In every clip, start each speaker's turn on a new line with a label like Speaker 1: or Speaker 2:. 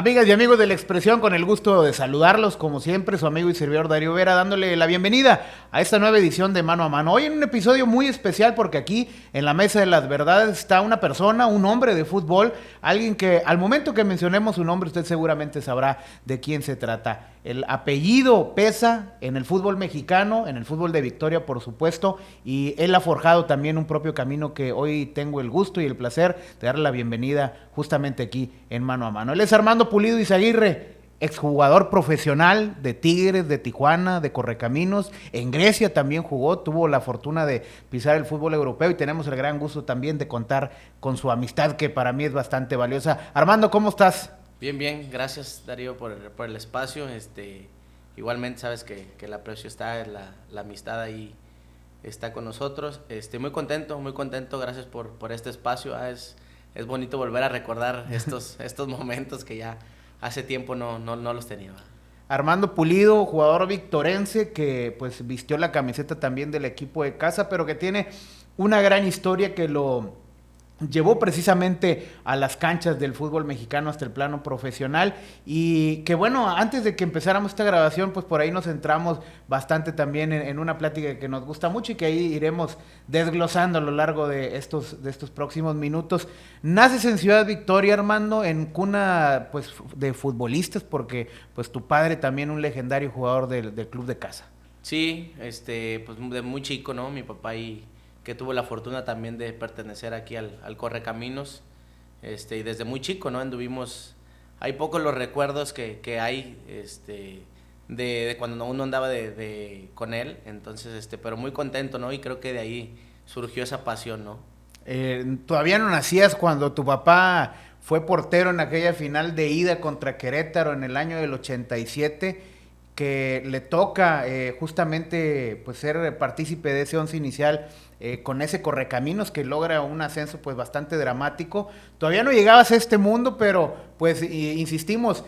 Speaker 1: Amigas y amigos de La Expresión, con el gusto de saludarlos, como siempre, su amigo y servidor Darío Vera, dándole la bienvenida a esta nueva edición de Mano a Mano. Hoy en un episodio muy especial porque aquí, en la Mesa de las Verdades, está una persona, un hombre de fútbol, alguien que al momento que mencionemos su nombre, usted seguramente sabrá de quién se trata. El apellido pesa en el fútbol mexicano, en el fútbol de Victoria, por supuesto, y él ha forjado también un propio camino que hoy tengo el gusto y el placer de darle la bienvenida justamente aquí en Mano a Mano. Él es Armando Pulido Izaguirre, exjugador profesional de Tigres, de Tijuana, de Correcaminos. En Grecia también jugó, tuvo la fortuna de pisar el fútbol europeo y tenemos el gran gusto también de contar con su amistad, que para mí es bastante valiosa. Armando, ¿cómo estás?
Speaker 2: Bien, bien, gracias Darío por el espacio. Igualmente sabes que el aprecio está, la amistad ahí está con nosotros. Muy contento, gracias por este espacio. Es bonito volver a recordar estos momentos que ya hace tiempo no los tenía.
Speaker 1: Armando Pulido, jugador victorense que pues vistió la camiseta también del equipo de casa, pero que tiene una gran historia que lo llevó precisamente a las canchas del fútbol mexicano hasta el plano profesional, y que bueno, antes de que empezáramos esta grabación, pues por ahí nos centramos bastante también en una plática que nos gusta mucho y que ahí iremos desglosando a lo largo de estos próximos minutos. Naces en Ciudad Victoria, Armando, en cuna pues de futbolistas, porque pues tu padre también un legendario jugador del club de casa.
Speaker 2: Sí, pues de muy chico, ¿no? Mi papá y que tuvo la fortuna también de pertenecer aquí al Correcaminos, y desde muy chico, ¿no? Anduvimos, hay pocos los recuerdos que hay, de cuando uno andaba con él, entonces, pero muy contento, ¿no? Y creo que de ahí surgió esa pasión, ¿no?
Speaker 1: Todavía no nacías cuando tu papá fue portero en aquella final de ida contra Querétaro en el año del 87, que le toca justamente pues ser partícipe de ese once inicial con ese Correcaminos que logra un ascenso pues bastante dramático. Todavía no llegabas a este mundo, pero pues insistimos,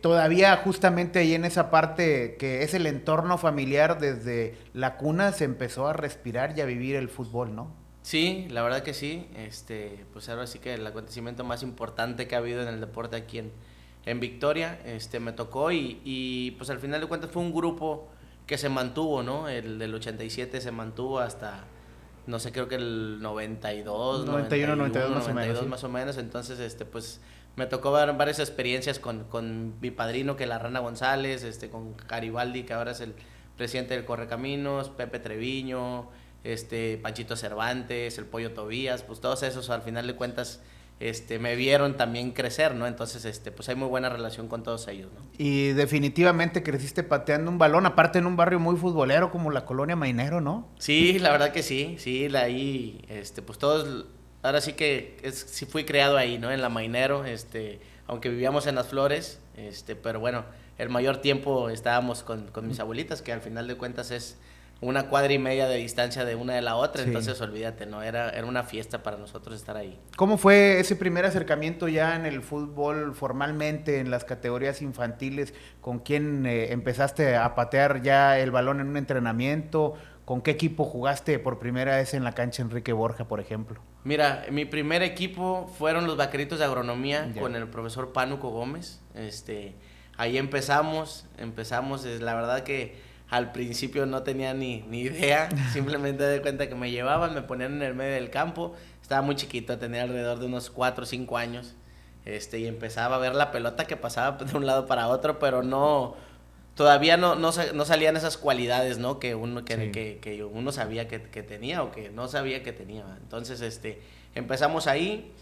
Speaker 1: todavía justamente ahí en esa parte que es el entorno familiar, desde la cuna se empezó a respirar y a vivir el fútbol, ¿no?
Speaker 2: Sí, la verdad que sí, pues ahora sí que el acontecimiento más importante que ha habido en el deporte aquí en Victoria, me tocó y pues al final de cuentas fue un grupo que se mantuvo, ¿no? El del 87 se mantuvo hasta, no sé, creo que el 92,
Speaker 1: 91, 92 más o menos, sí.
Speaker 2: más o menos. Entonces, pues me tocó ver varias experiencias con mi padrino, que es la Rana González, con Garibaldi, que ahora es el presidente del Correcaminos, Pepe Treviño, Panchito Cervantes, el Pollo Tobías, pues todos esos al final de cuentas me vieron también crecer, ¿no? Entonces, pues hay muy buena relación con todos ellos, ¿no?
Speaker 1: Y definitivamente creciste pateando un balón, aparte en un barrio muy futbolero como la Colonia Mainero, ¿no?
Speaker 2: Sí, la verdad que sí, ahí, pues todos, ahora sí que sí fui criado ahí, ¿no? En la Mainero, aunque vivíamos en Las Flores, pero bueno, el mayor tiempo estábamos con mis abuelitas, que al final de cuentas es una cuadra y media de distancia de una de la otra, sí. Entonces olvídate, ¿no? Era una fiesta para nosotros estar ahí.
Speaker 1: ¿Cómo fue ese primer acercamiento ya en el fútbol formalmente, en las categorías infantiles? ¿Con quién empezaste a patear ya el balón en un entrenamiento? ¿Con qué equipo jugaste por primera vez en la cancha Enrique Borja, por ejemplo?
Speaker 2: Mira, mi primer equipo fueron los Vaqueritos de Agronomía, con el profesor Pánuco Gómez. Ahí empezamos, la verdad que al principio no tenía ni idea, simplemente de cuenta que me llevaban, me ponían en el medio del campo, estaba muy chiquito, tenía alrededor de unos 4 o 5 años, y empezaba a ver la pelota que pasaba de un lado para otro, pero todavía no salían esas cualidades, ¿no? Que uno sabía que tenía o que no sabía que tenía. Entonces, empezamos ahí,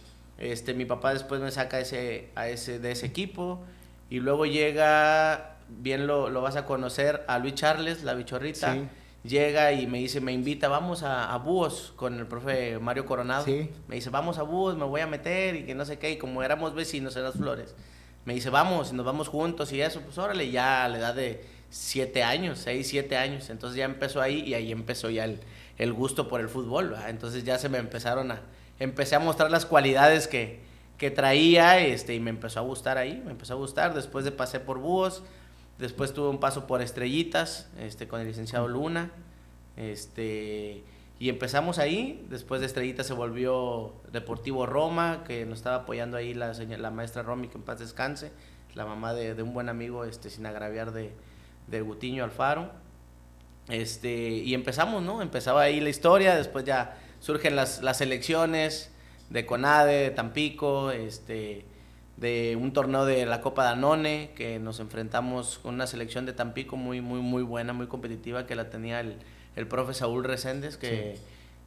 Speaker 2: mi papá después me saca de ese equipo, y luego llega, bien lo vas a conocer, a Luis Charles, la Bichorrita. Sí. Llega y me invita, vamos a Búhos con el profe Mario Coronado. Sí. Me dice, vamos a Búhos, me voy a meter y que no sé qué. Y como éramos vecinos en Las Flores, me dice, vamos, y nos vamos juntos y eso. Pues órale, ya a la edad de 7 años, 6, 7 años. Entonces ya empezó ahí, y ahí empezó ya el gusto por el fútbol, ¿verdad? Entonces ya empecé a mostrar las cualidades que traía, y me empezó a gustar ahí, Después de pasé por Búhos. Después tuve un paso por Estrellitas, con el licenciado Luna, Y empezamos ahí, después de Estrellita se volvió Deportivo Roma, que nos estaba apoyando ahí la maestra Romy, que en paz descanse, la mamá de un buen amigo, sin agraviar de Gutiño Alfaro. Y empezamos, ¿no? Empezaba ahí la historia, después ya surgen las elecciones de CONADE, de Tampico, de un torneo de la Copa Danone, que nos enfrentamos con una selección de Tampico muy buena, muy competitiva, que la tenía el profe Saúl Reséndez, que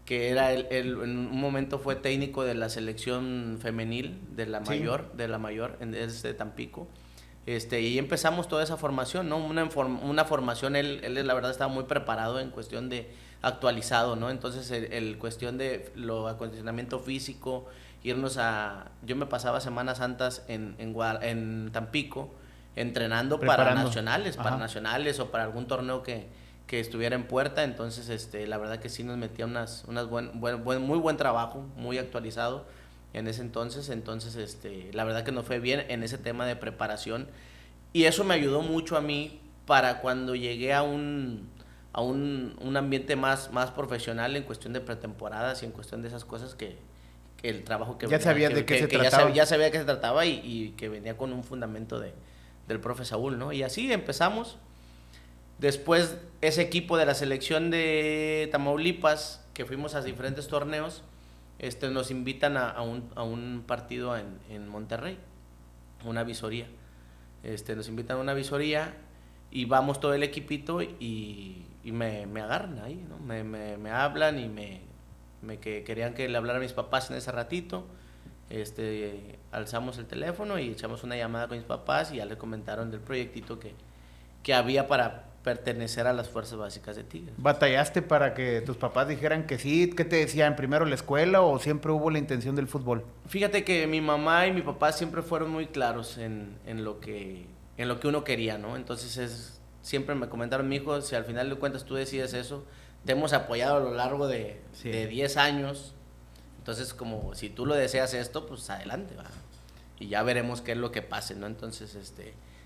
Speaker 2: era en un momento fue técnico de la selección femenil de la mayor, de Tampico. Y empezamos toda esa formación, ¿no? Una formación, él la verdad estaba muy preparado en cuestión de actualizado, ¿no? Entonces el cuestión de lo acondicionamiento físico, yo me pasaba Semanas Santas en Tampico entrenando para nacionales o para algún torneo que estuviera en puerta. Entonces la verdad que sí nos metía muy buen trabajo, muy actualizado en ese entonces. La verdad que nos fue bien en ese tema de preparación, y eso me ayudó mucho a mí para cuando llegué a un ambiente más profesional en cuestión de pretemporadas y en cuestión de esas cosas, que el trabajo que
Speaker 1: ya sabía de qué se trataba.
Speaker 2: Ya sabía de qué se trataba, y que venía con un fundamento del profe Saúl, ¿no? Y así empezamos. Después ese equipo de la selección de Tamaulipas, que fuimos a diferentes torneos, nos invitan a un partido en Monterrey, una visoría. Nos invitan a una visoría y vamos todo el equipito, y me agarran ahí, ¿no? Me hablan y que querían que le hablara a mis papás en ese ratito. Alzamos el teléfono y echamos una llamada con mis papás, y ya le comentaron del proyectito que había para pertenecer a las fuerzas básicas de Tigres.
Speaker 1: ¿Batallaste para que tus papás dijeran que sí? ¿Qué te decían? ¿Primero la escuela o siempre hubo la intención del fútbol?
Speaker 2: Fíjate que mi mamá y mi papá siempre fueron muy claros en lo que uno quería, ¿no? Entonces siempre me comentaron: mi hijo, si al final de cuentas tú decides eso, te hemos apoyado a lo largo de 10 años, entonces como si tú lo deseas esto, pues adelante, va, y ya veremos qué es lo que pase, ¿no? Entonces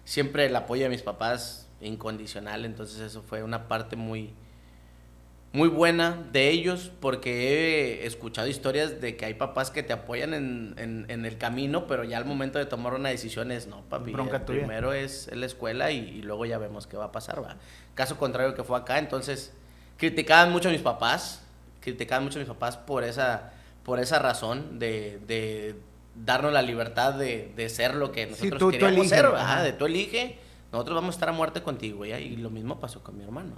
Speaker 2: siempre el apoyo de mis papás incondicional. Entonces eso fue una parte muy buena de ellos, porque he escuchado historias de que hay papás que te apoyan en el camino, pero ya al momento de tomar una decisión es: no, papi, primero es la escuela y luego ya vemos qué va a pasar, va. Caso contrario que fue acá. Entonces criticaban mucho a mis papás por esa razón de darnos la libertad de ser lo que nosotros queríamos ser, de tú elige. Nosotros vamos a estar a muerte contigo, ¿ya? Y lo mismo pasó con mi hermano.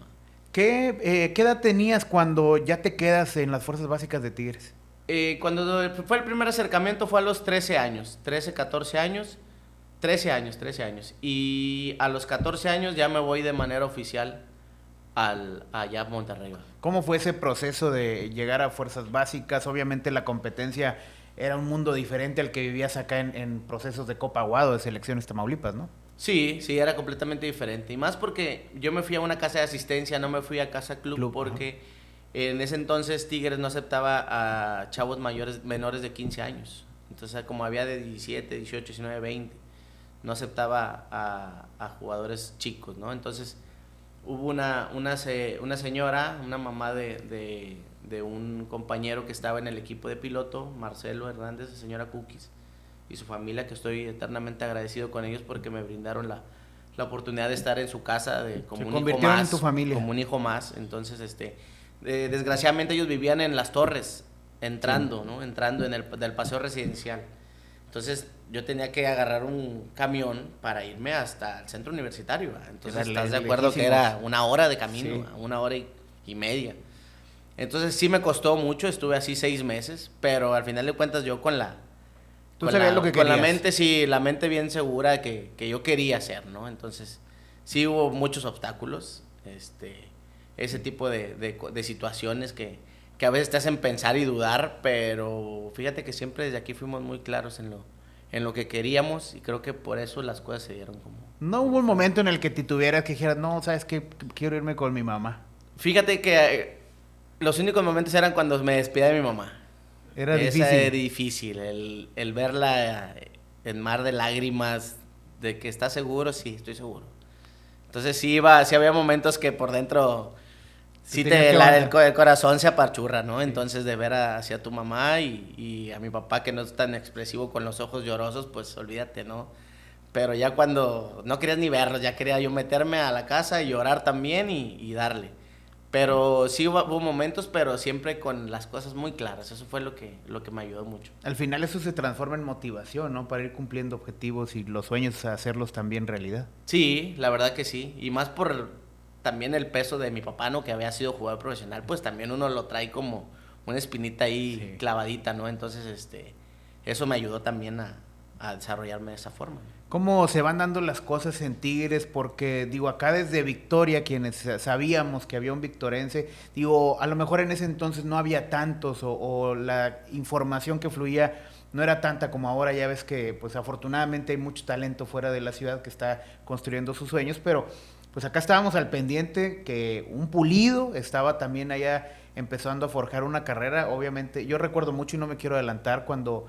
Speaker 1: ¿Qué edad tenías cuando ya te quedas en las fuerzas básicas de Tigres?
Speaker 2: Cuando fue el primer acercamiento fue a los 13 años, 14 años, 13 años. Y a los 14 años ya me voy de manera oficial allá a Monterrey.
Speaker 1: ¿Cómo fue ese proceso de llegar a fuerzas básicas? Obviamente la competencia era un mundo diferente al que vivías acá en procesos de Copa Aguado, de selecciones Tamaulipas, ¿no?
Speaker 2: Sí, era completamente diferente. Y más porque yo me fui a una casa de asistencia, no me fui a casa club porque en ese entonces Tigres no aceptaba a chavos menores de 15 años. Entonces, como había de 17, 18, 19, 20, no aceptaba a jugadores chicos, ¿no? Entonces, hubo una señora, una mamá de un compañero que estaba en el equipo de piloto, Marcelo Hernández, la señora Cookies, y su familia, que estoy eternamente agradecido con ellos porque me brindaron la oportunidad de estar en su casa como un hijo más,
Speaker 1: en tu familia.
Speaker 2: Como un hijo más. Entonces, desgraciadamente ellos vivían en Las Torres, entrando en del paseo residencial. Entonces, yo tenía que agarrar un camión para irme hasta el centro universitario. Entonces, ¿estás de acuerdo que era una hora de camino? Sí. 1 hora y media. Entonces, sí me costó mucho, estuve así 6 meses, pero al final de cuentas yo con la mente, sí, la mente bien segura que yo quería hacer, ¿no? Entonces, sí hubo muchos obstáculos, ese tipo de situaciones que a veces te hacen pensar y dudar, pero fíjate que siempre desde aquí fuimos muy claros en lo que queríamos, y creo que por eso las cosas se dieron como...
Speaker 1: ¿No hubo un momento en el que titubieras, que dijeras: no, sabes que quiero irme con mi mamá?
Speaker 2: Fíjate que los únicos momentos eran cuando me despedía de mi mamá.
Speaker 1: Era difícil.
Speaker 2: Difícil, el verla en mar de lágrimas, de que está seguro, sí, estoy seguro. Entonces sí había momentos que por dentro sí el corazón se apachurra, ¿no? Sí. Entonces de ver hacia tu mamá y a mi papá que no es tan expresivo con los ojos llorosos, pues olvídate, ¿no? Pero ya cuando no querías ni verlos, ya quería yo meterme a la casa y llorar también y darle. Pero sí hubo momentos, pero siempre con las cosas muy claras. Eso fue lo que me ayudó mucho.
Speaker 1: Al final eso se transforma en motivación, ¿no? Para ir cumpliendo objetivos y los sueños, hacerlos también realidad.
Speaker 2: Sí, la verdad que sí. Y más por también el peso de mi papá, ¿no? Que había sido jugador profesional, pues también uno lo trae como una espinita ahí clavadita, ¿no? Entonces, eso me ayudó también a desarrollarme de esa forma.
Speaker 1: ¿Cómo se van dando las cosas en Tigres? Porque, digo, acá desde Victoria, quienes sabíamos que había un victorense, digo, a lo mejor en ese entonces no había tantos o la información que fluía no era tanta como ahora. Ya ves que, pues afortunadamente hay mucho talento fuera de la ciudad que está construyendo sus sueños, pero pues acá estábamos al pendiente que un Pulido estaba también allá empezando a forjar una carrera. Obviamente, yo recuerdo mucho y no me quiero adelantar cuando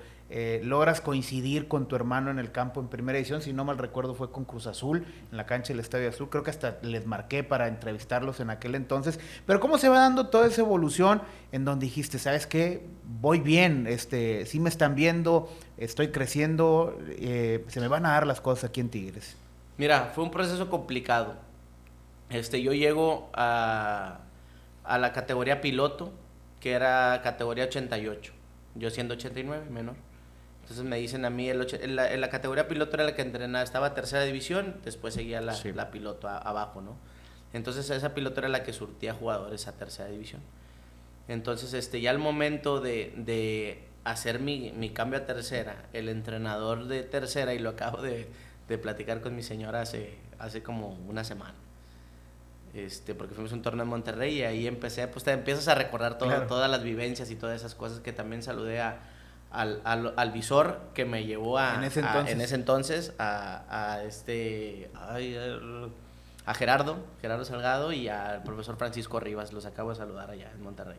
Speaker 1: logras coincidir con tu hermano en el campo en primera edición, si no mal recuerdo fue con Cruz Azul, en la cancha del Estadio Azul, creo que hasta les marqué para entrevistarlos en aquel entonces, pero cómo se va dando toda esa evolución en donde dijiste, ¿sabes qué? Voy bien, sí me están viendo, estoy creciendo, se me van a dar las cosas aquí en Tigres.
Speaker 2: Mira, fue un proceso complicado. Yo llego a la categoría piloto, que era categoría 88, yo siendo 89, menor. Entonces me dicen a mí, la categoría piloto era la que entrenaba, estaba tercera división, después seguía la piloto abajo, ¿no? Entonces esa piloto era la que surtía jugadores a tercera división. Entonces ya al momento de hacer mi cambio a tercera, el entrenador de tercera, y lo acabo de platicar con mi señora hace como una semana, porque fuimos a un torneo en Monterrey y ahí empecé, pues te empiezas a recordar todas las vivencias y todas esas cosas, que también saludé al visor que me llevó en ese entonces a Gerardo Salgado y al profesor Francisco Rivas, los acabo de saludar allá en Monterrey.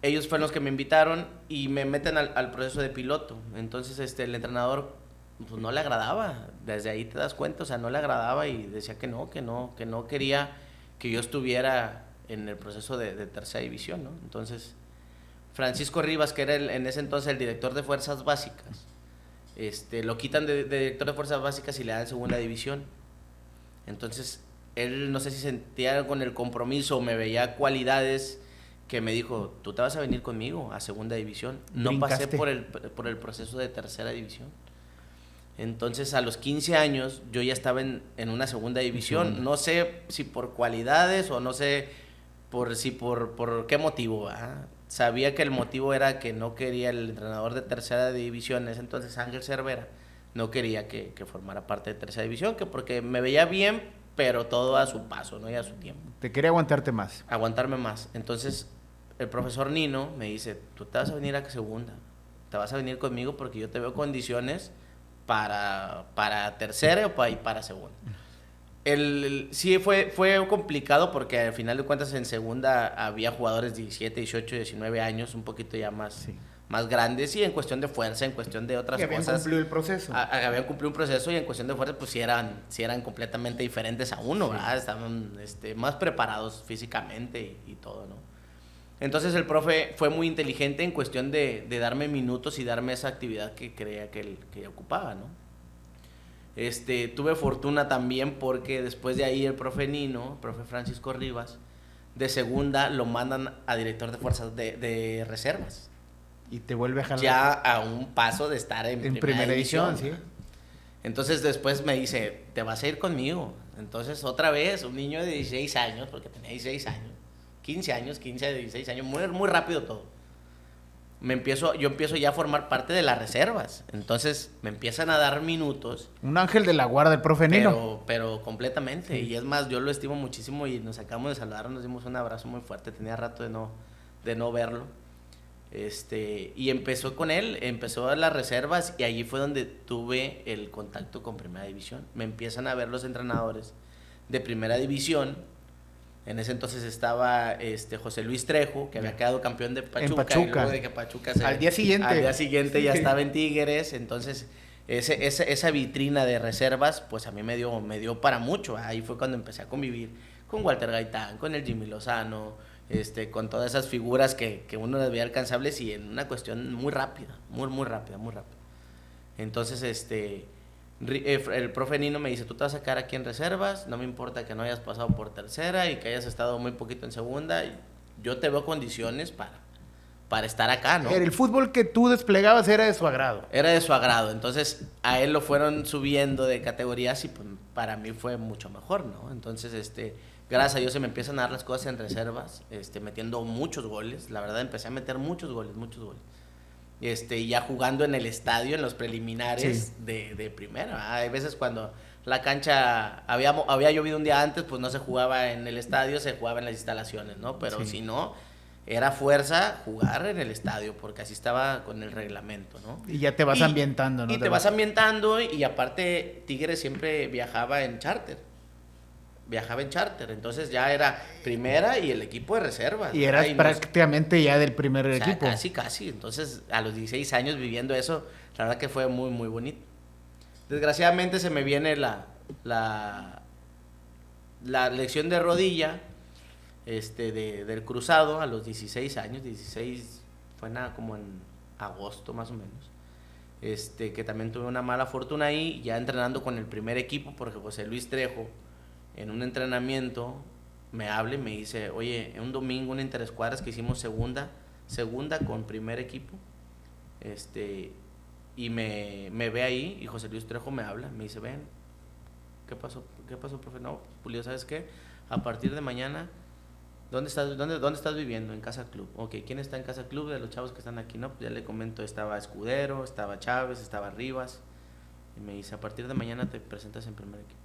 Speaker 2: Ellos fueron los que me invitaron y me meten al proceso de piloto. Entonces el entrenador pues no le agradaba, desde ahí te das cuenta, o sea, no le agradaba y decía que no quería que yo estuviera en el proceso de tercera división, ¿no? Entonces Francisco Rivas, que era en ese entonces el director de fuerzas básicas, lo quitan de director de fuerzas básicas y le dan segunda división. Entonces él no sé si sentía con el compromiso o me veía cualidades que me dijo, tú te vas a venir conmigo a segunda división. No pasé por el proceso de tercera división. Entonces a los 15 años yo ya estaba en una segunda división. No sé si por cualidades o no sé por qué motivo, ¿verdad? Sabía que el motivo era que no quería el entrenador de tercera división, en ese entonces Ángel Cervera, no quería que formara parte de tercera división, que porque me veía bien, pero todo a su paso, ¿no? Y a su tiempo.
Speaker 1: Te quería aguantarte más.
Speaker 2: Aguantarme más. Entonces el profesor Nino me dice, tú te vas a venir a segunda, te vas a venir conmigo porque yo te veo condiciones para tercera y para segunda. Sí fue complicado porque al final de cuentas en segunda había jugadores de 17, 18, 19 años, un poquito ya más grandes, y en cuestión de fuerza, en cuestión de otras cosas.
Speaker 1: Habían cumplido el proceso.
Speaker 2: Habían cumplido un proceso y en cuestión de fuerza pues sí eran completamente diferentes a uno, ¿verdad? Estaban más preparados físicamente y todo, ¿no? Entonces el profe fue muy inteligente en cuestión de darme minutos y darme esa actividad que creía que ocupaba, ¿no? Tuve fortuna también porque después de ahí el profe Francisco Rivas, de segunda lo mandan a director de fuerzas de reservas.
Speaker 1: Y te vuelve a jalar.
Speaker 2: Ya a un paso de estar en primera división,
Speaker 1: sí.
Speaker 2: Entonces después me dice, te vas a ir conmigo. Entonces otra vez, un niño de 16 años, porque tenía 16 años, 15 años, 15 a 16 años, muy, muy rápido todo. Yo empiezo ya a formar parte de las reservas. Entonces me empiezan a dar minutos.
Speaker 1: Un ángel de la guarda, el profe Nino.
Speaker 2: Pero completamente. Sí. Y es más, yo lo estimo muchísimo y nos acabamos de saludar, nos dimos un abrazo muy fuerte. Tenía rato de no verlo. Y empezó con él, empezó a las reservas y allí fue donde tuve el contacto con Primera División. Me empiezan a ver los entrenadores de Primera División. En ese entonces estaba José Luis Trejo, que había quedado campeón de Pachuca.
Speaker 1: En Pachuca.
Speaker 2: Y luego de que Pachuca
Speaker 1: al día siguiente
Speaker 2: ya estaba en Tigres. Entonces esa vitrina de reservas pues a mí me dio para mucho. Ahí fue cuando empecé a convivir con Walter Gaitán, con el Jimmy Lozano, con todas esas figuras que uno las veía alcanzables y en una cuestión muy rápida, muy rápida. Entonces, el profe Nino me dice, tú te vas a quedar aquí en reservas, no me importa que no hayas pasado por tercera y que hayas estado muy poquito en segunda, yo te veo condiciones para estar acá, ¿no?
Speaker 1: El fútbol que tú desplegabas era de su agrado.
Speaker 2: Era de su agrado, entonces a él lo fueron subiendo de categorías y pues para mí fue mucho mejor, ¿no? Entonces, gracias a Dios se me empiezan a dar las cosas en reservas, metiendo muchos goles, la verdad empecé a meter muchos goles. Ya jugando en el estadio, en los preliminares de primera. Hay veces cuando la cancha había llovido un día antes, pues no se jugaba en el estadio, se jugaba en las instalaciones, ¿no? Pero si no, era fuerza jugar en el estadio, porque así estaba con el reglamento, ¿no?
Speaker 1: Y ya te vas ambientando, ¿no?
Speaker 2: Y te vas ambientando, y aparte Tigres siempre viajaba en charter, entonces ya era primera y el equipo de reservas.
Speaker 1: Y eras prácticamente ya del primer equipo.
Speaker 2: Casi, entonces a los 16 años viviendo eso, la verdad que fue muy, muy bonito. Desgraciadamente se me viene la lesión de rodilla, del cruzado a los 16 años, 16, fue nada como en agosto más o menos, que también tuve una mala fortuna ahí, ya entrenando con el primer equipo, porque José Luis Trejo, en un entrenamiento, me habla y me dice, oye, un domingo, una interescuadras que hicimos segunda con primer equipo, y me ve ahí, y José Luis Trejo me habla, me dice, ven, ¿qué pasó, profe? No, Julio, ¿sabes qué? A partir de mañana, ¿dónde estás viviendo? En Casa Club. Ok, ¿quién está en Casa Club de los chavos que están aquí? No, pues ya le comento, estaba Escudero, estaba Chávez, estaba Rivas, y me dice, a partir de mañana te presentas en primer equipo.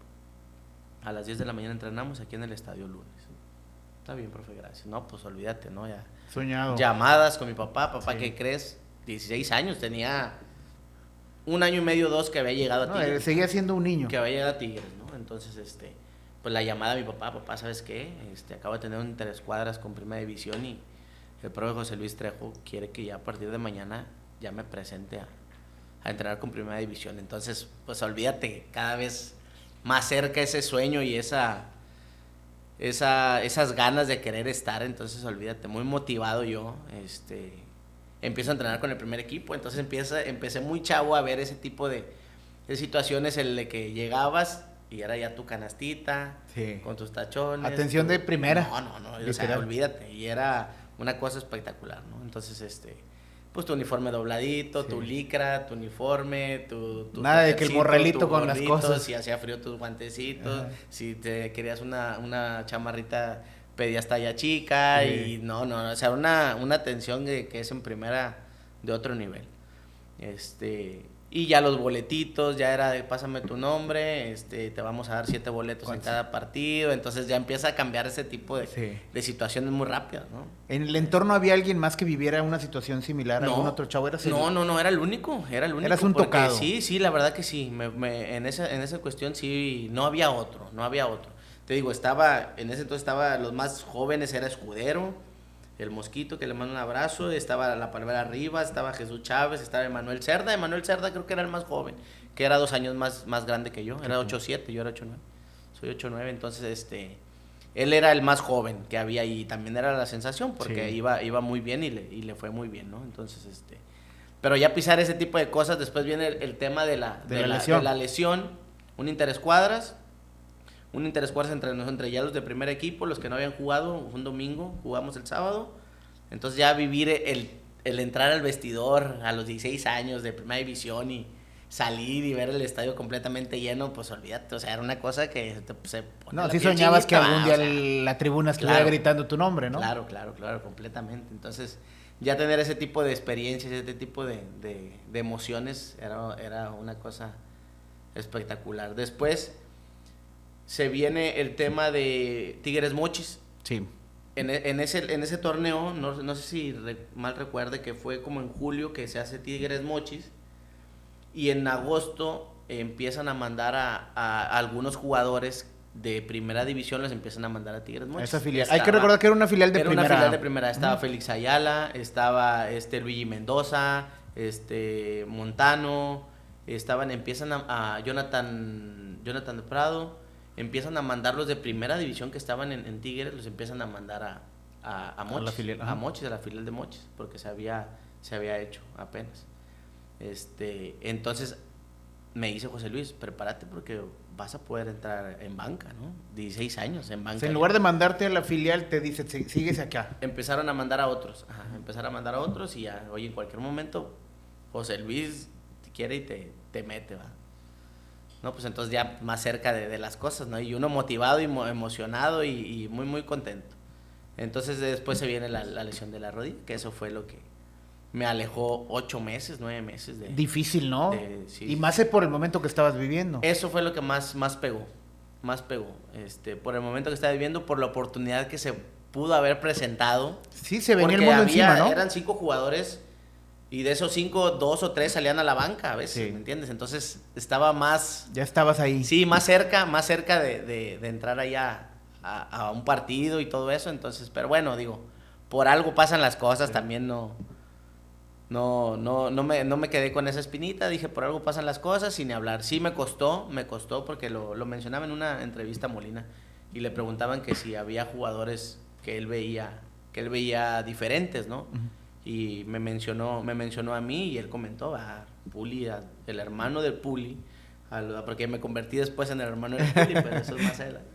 Speaker 2: A las 10 de la mañana entrenamos aquí en el Estadio Lunes. Está bien, profe, gracias. No, pues olvídate, ¿no? Ya.
Speaker 1: Soñado.
Speaker 2: Llamadas con mi papá, ¿qué crees? 16 años, tenía 1 año y medio, 2 que había llegado a Tigres.
Speaker 1: Seguía siendo un niño.
Speaker 2: Que había llegado a Tigres, ¿no? Entonces, pues la llamada de mi papá, ¿sabes qué? Acabo de tener un interescuadras con primera división y el profe José Luis Trejo quiere que ya a partir de mañana ya me presente a entrenar con primera división. Entonces, pues olvídate, cada vez más cerca ese sueño y esas ganas de querer estar, entonces olvídate, muy motivado yo, empiezo a entrenar con el primer equipo, entonces empecé muy chavo a ver ese tipo de situaciones en las que llegabas y era ya tu canastita, con tus tachones.
Speaker 1: Atención de primera.
Speaker 2: No, o sea, olvídate, y era una cosa espectacular, ¿no? Entonces, pues tu uniforme dobladito, tu licra, tu uniforme, tu
Speaker 1: nada de que el morralito con las cosas.
Speaker 2: Si hacía frío, tus guantecitos. Ajá. Si te querías una chamarrita, pedías talla chica. Y no, o sea, una atención que es en primera de otro nivel. Y ya los boletitos, ya era de pásame tu nombre, te vamos a dar 7 boletos en cada partido, entonces ya empieza a cambiar ese tipo de situaciones muy rápidas, ¿no?
Speaker 1: ¿En el entorno había alguien más que viviera una situación similar? ¿Algún otro chavo?
Speaker 2: No, era el único.
Speaker 1: Eras un tocado.
Speaker 2: Sí, la verdad que sí, en esa cuestión sí, no había otro. Te digo, en ese entonces los más jóvenes, era Escudero, el Mosquito, que le mando un abrazo, estaba la Palmera Rivas, estaba Jesús Chávez, estaba Emanuel Cerda creo que era el más joven, que era 2 años más grande que yo, era 8'7", yo era 8'9", soy 8'9", entonces él era el más joven que había y también era la sensación, porque iba muy bien y le fue muy bien, ¿no? Entonces, pero ya pisar ese tipo de cosas, después viene el tema de la lesión, un interescuadras entre ya los de primer equipo, los que no habían jugado, un domingo, jugamos el sábado, entonces ya vivir el entrar al vestidor a los 16 años de primera división y salir y ver el estadio completamente lleno, pues olvídate, o sea, era una cosa que se pone
Speaker 1: no, sí soñabas que algún día la tribuna estuviera gritando tu nombre, ¿no?
Speaker 2: Claro, completamente, entonces ya tener ese tipo de experiencias, ese tipo de emociones, era una cosa espectacular. Después se viene el tema de Tigres Mochis.
Speaker 1: Sí.
Speaker 2: En ese torneo, no sé si mal recuerde, que fue como en julio que se hace Tigres Mochis, y en agosto empiezan a mandar a algunos jugadores de primera división, los empiezan a mandar a Tigres Mochis.
Speaker 1: Esa filial. Hay que recordar que era una filial de primera.
Speaker 2: Era una filial de primera. Estaba Félix Ayala, estaba Luigi Mendoza, Montano, empiezan a Jonathan Prado, empiezan a mandarlos de primera división que estaban en Tigres, los empiezan a mandar a Mochis,
Speaker 1: la filial,
Speaker 2: a Mochis, a la filial de Mochis, porque se había hecho apenas. Entonces me dice José Luis, prepárate porque vas a poder entrar en banca, ¿no? 16 años en banca.
Speaker 1: O sea, en lugar de mandarte a la filial, te dice, síguese acá.
Speaker 2: Empezaron a mandar a otros, y ya, oye, en cualquier momento José Luis te quiere y te mete, ¿va? No, pues entonces ya más cerca de las cosas, ¿no? Y uno motivado y emocionado y muy, muy contento. Entonces después se viene la lesión de la rodilla, que eso fue lo que me alejó 8 meses, 9 meses de...
Speaker 1: Difícil, ¿no?
Speaker 2: Sí.
Speaker 1: Y más por el momento que estabas viviendo.
Speaker 2: Eso fue lo que más pegó. Por el momento que estaba viviendo, por la oportunidad que se pudo haber presentado.
Speaker 1: Sí, se venía el mundo encima, ¿no?
Speaker 2: Eran 5 jugadores y de esos 5, 2 o 3 salían a la banca a veces,
Speaker 1: sí.
Speaker 2: ¿Me entiendes? Entonces estaba más...
Speaker 1: Ya estabas ahí.
Speaker 2: Sí, más cerca de entrar allá a un partido y todo eso. Entonces, pero bueno, digo, por algo pasan las cosas, sí. También no me quedé con esa espinita, dije, por algo pasan las cosas, sin hablar. Sí me costó porque lo mencionaba en una entrevista a Molina y le preguntaban que si había jugadores que él veía diferentes, ¿no? Uh-huh. Y me mencionó a mí y él comentó a Puli, el hermano del Puli, porque me convertí después en el hermano del Puli, pero eso es más adelante.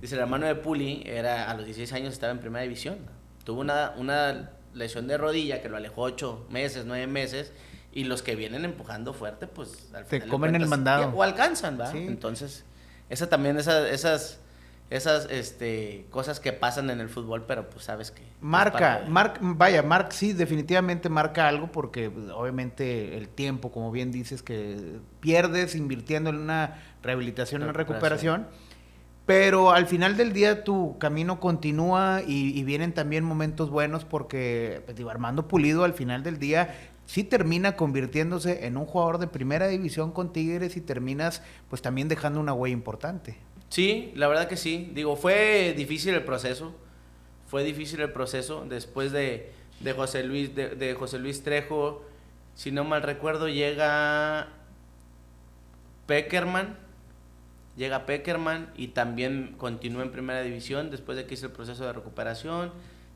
Speaker 2: Dice, el hermano de Puli a los 16 años estaba en primera división, ¿no? Tuvo una lesión de rodilla que lo alejó 8 meses, 9 meses, y los que vienen empujando fuerte, pues al final
Speaker 1: te comen el mandado.
Speaker 2: O alcanzan, ¿va? Sí. Entonces, esas cosas que pasan en el fútbol, pero pues sabes que...
Speaker 1: Mark sí, definitivamente marca algo, porque obviamente el tiempo, como bien dices, que pierdes invirtiendo en una rehabilitación, en una recuperación. Pero al final del día tu camino continúa y vienen también momentos buenos porque pues, Armando Pulido al final del día sí termina convirtiéndose en un jugador de primera división con Tigres y terminas pues también dejando una huella importante.
Speaker 2: Sí, la verdad que sí. Digo, fue difícil el proceso. Después de José Luis Trejo, si no mal recuerdo, llega Peckerman y también continúa en primera división después de que hice el proceso de recuperación.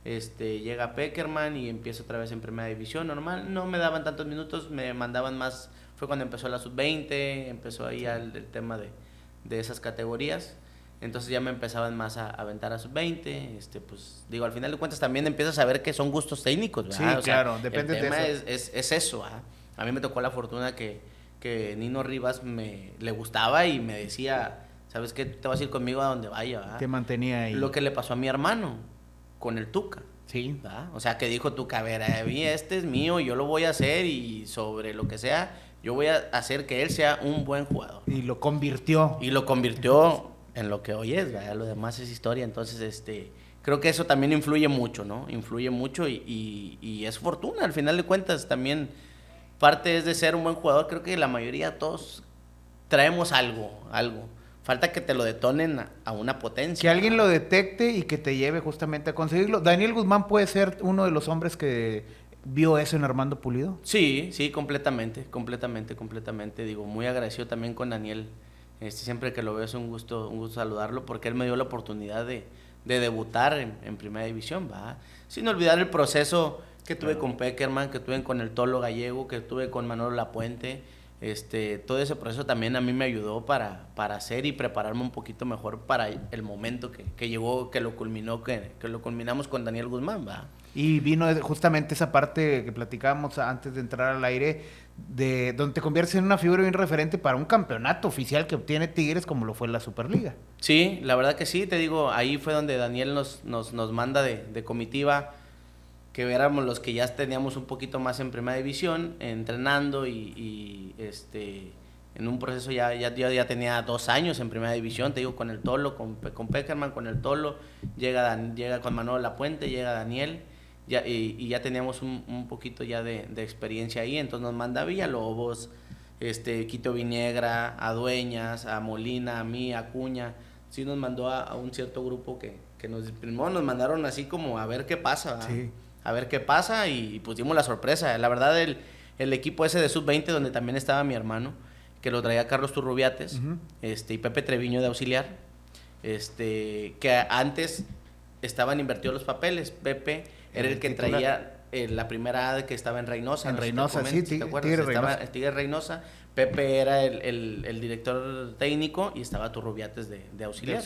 Speaker 2: Llega Peckerman y empiezo otra vez en primera división normal. No me daban tantos minutos, me mandaban más. Fue cuando empezó la sub-20, empezó ahí el tema de esas categorías. Entonces ya me empezaban más a aventar a sub-20. Pues digo, al final de cuentas también empiezas a ver que son gustos técnicos, ¿verdad?
Speaker 1: Sí, claro, depende de eso.
Speaker 2: El tema es eso, ¿verdad? A mí me tocó la fortuna que Nino Rivas le gustaba y me decía, ¿sabes qué? Te vas a ir conmigo a donde vaya, ¿verdad?
Speaker 1: Te mantenía ahí.
Speaker 2: Lo que le pasó a mi hermano con el Tuca.
Speaker 1: Sí.
Speaker 2: ¿Verdad? O sea, que dijo Tuca, a ver, este es mío, yo lo voy a hacer y sobre lo que sea, yo voy a hacer que él sea un buen jugador.
Speaker 1: Y lo convirtió.
Speaker 2: En lo que hoy es, ¿verdad? Lo demás es historia. Entonces, creo que eso también influye mucho, ¿no? Influye mucho y es fortuna, al final de cuentas también. Parte es de ser un buen jugador, creo que la mayoría, todos traemos algo. Falta que te lo detonen a una potencia.
Speaker 1: Que alguien lo detecte y que te lleve justamente a conseguirlo. ¿Daniel Guzmán puede ser uno de los hombres que vio eso en Armando Pulido?
Speaker 2: Sí, completamente. Digo, muy agradecido también con Daniel. Siempre que lo veo es un gusto saludarlo porque él me dio la oportunidad de debutar en primera división, ¿va? Sin olvidar el proceso que tuve con Peckerman, que tuve con el Tolo Gallego, que tuve con Manolo Lapuente. Todo ese proceso también a mí me ayudó para hacer y prepararme un poquito mejor para el momento que llegó, que lo culminamos con Daniel Guzmán, ¿va?
Speaker 1: Y vino justamente esa parte que platicábamos antes de entrar al aire, de donde te conviertes en una figura bien referente para un campeonato oficial que obtiene Tigres como lo fue la Superliga.
Speaker 2: Sí, la verdad que sí, te digo, ahí fue donde Daniel nos manda de comitiva, que éramos los que ya teníamos un poquito más en primera división, entrenando y en un proceso yo ya tenía 2 años en primera división, te digo, con el Tolo, con Peckerman, con el Tolo, llega con Manolo Lapuente, llega Daniel, y ya teníamos un poquito ya de experiencia ahí, entonces nos manda a Villalobos, Quito Viniegra, a Dueñas, a Molina, a mí, a Acuña, sí nos mandó a un cierto grupo que primero nos mandaron así como a ver qué pasa, ¿verdad? Sí. A ver qué pasa y pues dimos la sorpresa. La verdad, el equipo ese de sub-20 donde también estaba mi hermano, que lo traía Carlos Turrubiates, uh-huh. Y Pepe Treviño de auxiliar, que antes estaban invertidos los papeles. Pepe era el que traía la primera A que estaba en Reynosa.
Speaker 1: En Reynosa, sí,
Speaker 2: ¿te acuerdas? El Tigre Reynosa. Pepe era el director técnico y estaba Turrubiates de auxiliar.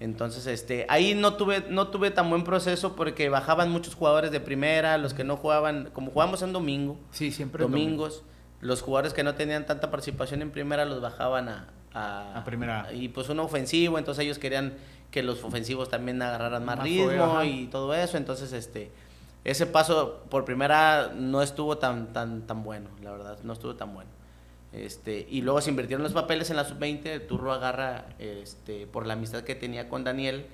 Speaker 2: Entonces, ahí no tuve tan buen proceso porque bajaban muchos jugadores de primera, los que no jugaban, como jugamos en domingo.
Speaker 1: Sí, siempre
Speaker 2: domingos. Los jugadores que no tenían tanta participación en primera los bajaban a
Speaker 1: primera.
Speaker 2: Y pues un ofensivo, entonces ellos querían que los ofensivos también agarraran más ritmo y todo eso. Entonces, ese paso por primera no estuvo tan bueno, la verdad, no estuvo tan bueno. Y luego se invirtieron los papeles en la sub-20, Turro agarra, por la amistad que tenía con Daniel,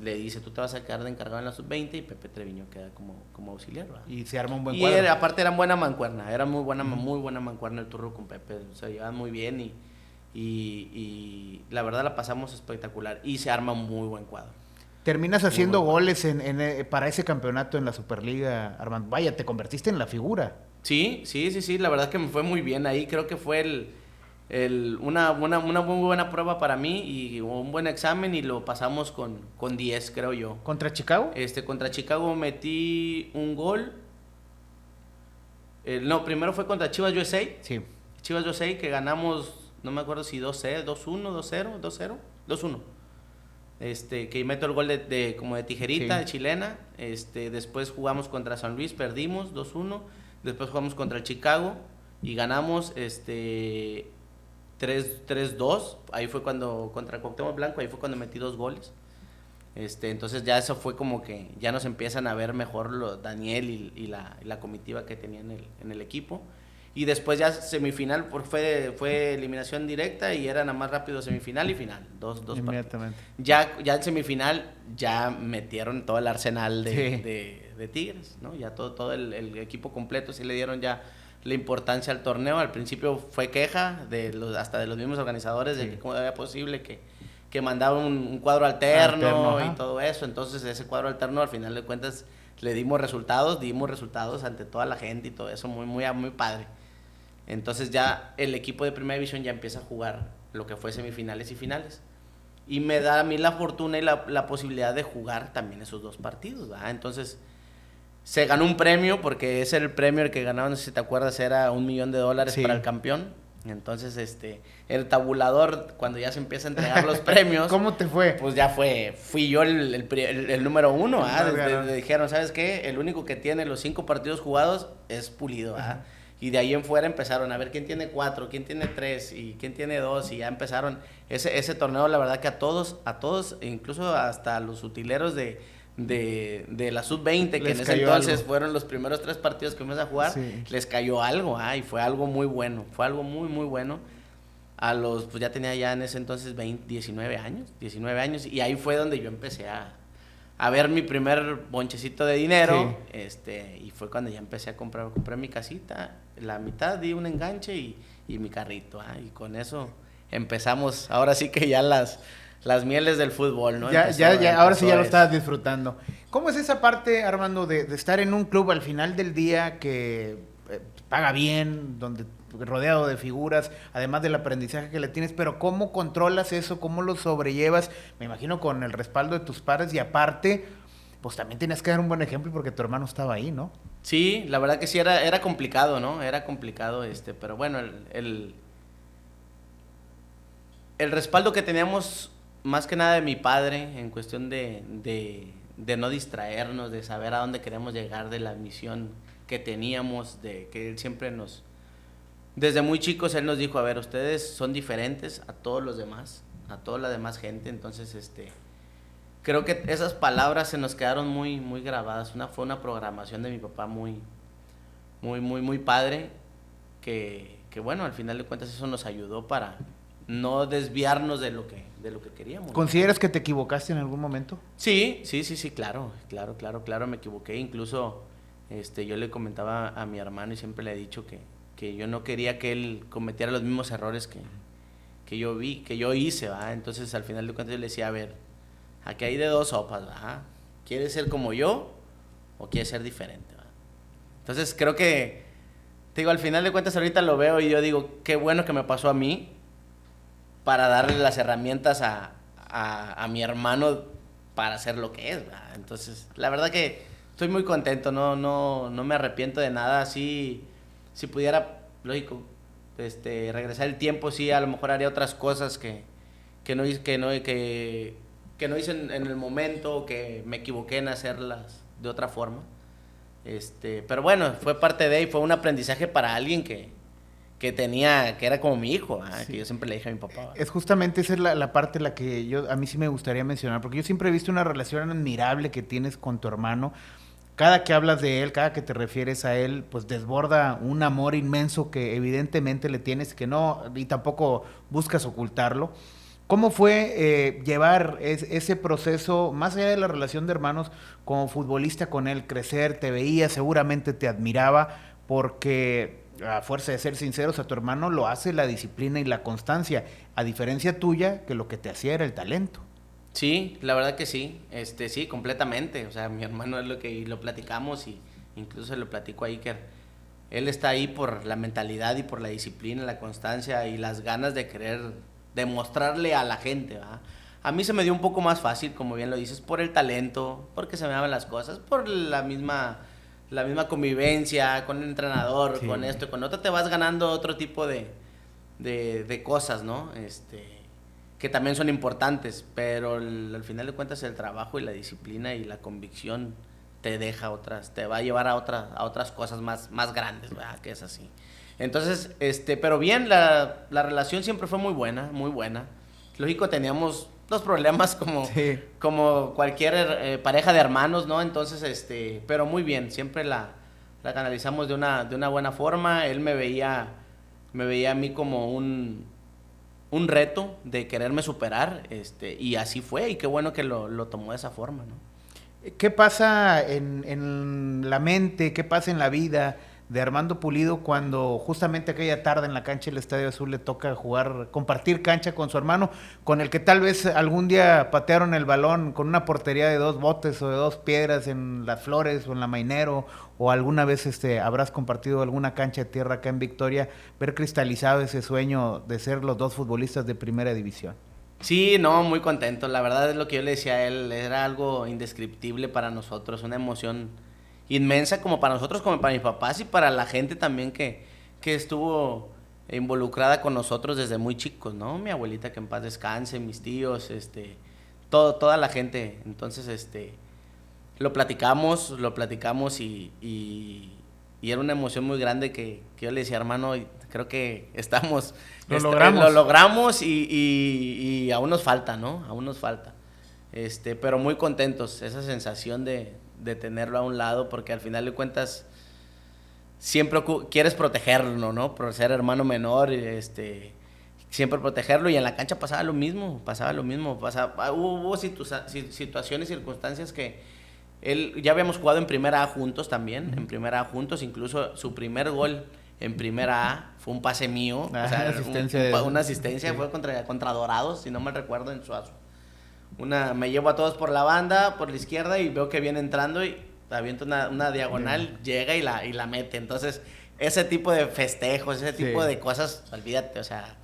Speaker 2: le dice, tú te vas a quedar de encargado en la sub-20 y Pepe Treviño queda como auxiliar, ¿verdad?
Speaker 1: Y se arma un buen cuadro.
Speaker 2: Y aparte eran buena mancuerna, era muy buena mancuerna el Turro con Pepe, se llevaban muy bien y la verdad la pasamos espectacular y se arma un muy buen cuadro.
Speaker 1: Terminas haciendo goles para ese campeonato en la Superliga, Armando. Vaya, te convertiste en la figura.
Speaker 2: Sí, la verdad que me fue muy bien ahí, creo que fue una muy buena prueba para mí y un buen examen y lo pasamos con 10, creo yo.
Speaker 1: ¿Contra Chicago?
Speaker 2: Contra Chicago metí un gol. No, primero fue contra Chivas USA.
Speaker 1: Sí.
Speaker 2: Chivas USA que ganamos, no me acuerdo si 2-0, 2-1, 2-0, 2-1. Que meto el gol como de tijerita,
Speaker 1: sí,
Speaker 2: de chilena. Después jugamos contra San Luis, perdimos 2-1. Después jugamos contra el Chicago y ganamos 3-2. Ahí fue cuando, contra Cuauhtémoc Blanco, ahí fue cuando metí 2 goles. Entonces ya eso fue como que ya nos empiezan a ver mejor Daniel y la comitiva que tenía en el equipo. Y después ya semifinal fue eliminación directa y era nada más rápido semifinal y final. Dos
Speaker 1: inmediatamente.
Speaker 2: Ya en semifinal ya metieron todo el arsenal de Tigres, ¿no? Ya todo el equipo completo, sí le dieron ya la importancia al torneo. Al principio fue queja hasta de los mismos organizadores de que cómo era posible que mandaban un cuadro alterno y todo eso. Entonces ese cuadro alterno al final de cuentas le dimos resultados ante toda la gente y todo eso, muy padre. Entonces ya el equipo de primera división ya empieza a jugar lo que fue semifinales y finales. Y me da a mí la fortuna y la posibilidad de jugar también esos 2 partidos, ¿verdad? Entonces se ganó un premio, porque ese era el premio el que ganaban, no sé si te acuerdas, era $1 millón para el campeón. Entonces, el tabulador, cuando ya se empieza a entregar los premios...
Speaker 1: ¿Cómo te fue?
Speaker 2: Pues ya fui yo el número 1, ¿ah? Dijeron, ¿sabes qué? El único que tiene los 5 partidos jugados es Pulido, ¿ah? Y de ahí en fuera empezaron a ver quién tiene 4, quién tiene 3 y quién tiene 2, y ya empezaron ese torneo. La verdad que a todos, incluso hasta los utileros de la sub-20, que en ese entonces fueron los primeros 3 partidos que fuimos a jugar, les cayó algo, y fue algo muy bueno, fue algo muy bueno. Pues ya tenía ya en ese entonces 19 años, y ahí fue donde yo empecé a ver mi primer bonchecito de dinero, y fue cuando ya empecé a compré mi casita, la mitad di un enganche y mi carrito, y con eso empezamos, ahora sí que ya las mieles del fútbol, ¿no?
Speaker 1: Ahora sí ya lo estabas disfrutando. ¿Cómo es esa parte, Armando, de estar en un club al final del día que paga bien, donde rodeado de figuras, además del aprendizaje que le tienes, pero cómo controlas eso, cómo lo sobrellevas? Me imagino con el respaldo de tus padres y aparte, pues también tienes que dar un buen ejemplo porque tu hermano estaba ahí, ¿no?
Speaker 2: Sí, la verdad que sí, era complicado, ¿no? Era complicado, pero bueno, el respaldo que teníamos más que nada de mi padre en cuestión de no distraernos, de saber a dónde queremos llegar, de la misión que teníamos, de que él siempre desde muy chicos él nos dijo, a ver, ustedes son diferentes a todos los demás, a toda la demás gente. Entonces, creo que esas palabras se nos quedaron muy grabadas. Fue una programación de mi papá muy padre, que bueno, al final de cuentas eso nos ayudó para no desviarnos de lo que queríamos.
Speaker 1: ¿Consideras que te equivocaste en algún momento?
Speaker 2: Sí, claro, me equivoqué. Incluso yo le comentaba a mi hermano y siempre le he dicho que yo no quería que él cometiera los mismos errores que yo hice, ¿va? Entonces al final de cuentas yo le decía, a ver, aquí hay de 2 sopas, ¿va? ¿Quieres ser como yo o quieres ser diferente, ¿va? Entonces creo que, te digo, al final de cuentas ahorita lo veo y yo digo, qué bueno que me pasó a mí, para darle las herramientas a a mi hermano para ser lo que es, ¿verdad? Entonces, la verdad que estoy muy contento, no me arrepiento de nada. Sí, si pudiera, lógico, regresar el tiempo, sí, a lo mejor haría otras cosas que no hice, que no hice en el momento, que me equivoqué en hacerlas de otra forma. Pero bueno, fue parte de, y fue un aprendizaje para alguien que era como mi hijo, sí. Que yo siempre le dije a mi papá.
Speaker 1: Es justamente esa es la parte en la que a mí sí me gustaría mencionar, porque yo siempre he visto una relación admirable que tienes con tu hermano. Cada que hablas de él, cada que te refieres a él, pues desborda un amor inmenso que evidentemente le tienes, que no, y tampoco buscas ocultarlo. ¿Cómo fue llevar ese proceso, más allá de la relación de hermanos, como futbolista con él, crecer? Te veía, seguramente te admiraba, porque a fuerza de ser sinceros, a tu hermano lo hace la disciplina y la constancia, a diferencia tuya, que lo que te hacía era el talento.
Speaker 2: Sí, la verdad que sí, sí, completamente. O sea, mi hermano es lo que lo platicamos, y incluso lo platico a Iker. Él está ahí por la mentalidad y por la disciplina, la constancia y las ganas de querer demostrarle a la gente, ¿verdad? A mí se me dio un poco más fácil, como bien lo dices, por el talento, porque se me daban las cosas, por la misma convivencia con el entrenador, sí. Con esto, con otro, te vas ganando otro tipo de cosas, ¿no? Que también son importantes, pero al final de cuentas el trabajo y la disciplina y la convicción te deja te va a llevar a otras cosas más grandes, ¿verdad? Que es así. Entonces, pero bien, la relación siempre fue muy buena, muy buena. Lógico, teníamos los problemas como cualquier pareja de hermanos, ¿no? Entonces, pero muy bien, siempre la canalizamos de una buena forma. Él me veía a mí como un reto de quererme superar, y así fue, y qué bueno que lo tomó de esa forma, ¿no?
Speaker 1: ¿Qué pasa en la mente, qué pasa en la vida de Armando Pulido cuando justamente aquella tarde en la cancha del Estadio Azul le toca compartir cancha con su hermano, con el que tal vez algún día patearon el balón con una portería de 2 botes o de 2 piedras en Las Flores o en la Mainero, o alguna vez habrás compartido alguna cancha de tierra acá en Victoria, ver cristalizado ese sueño de ser los 2 futbolistas de primera división?
Speaker 2: Sí, no, muy contento. La verdad es lo que yo le decía a él, era algo indescriptible para nosotros, una emoción inmensa como para nosotros, como para mis papás y para la gente también que estuvo involucrada con nosotros desde muy chicos, ¿no? Mi abuelita, que en paz descanse, mis tíos, toda la gente. Entonces, lo platicamos y era una emoción muy grande que yo le decía, hermano, creo que lo logramos y aún nos falta, ¿no? Aún nos falta. Pero muy contentos, esa sensación de tenerlo a un lado, porque al final de cuentas siempre quieres protegerlo, ¿no? Por ser hermano menor, siempre protegerlo, y en la cancha pasaba lo mismo. Hubo situaciones, circunstancias que ya habíamos jugado en Primera A juntos también, incluso su primer gol en Primera A fue un pase mío, o sea, una asistencia, sí. Fue contra Dorados, si no mal recuerdo, en Suazo. Me llevo a todos por la banda, por la izquierda, y veo que viene entrando y avienta una diagonal, llega y la mete. Entonces, ese tipo de festejos, ese tipo de cosas, olvídate, o sea,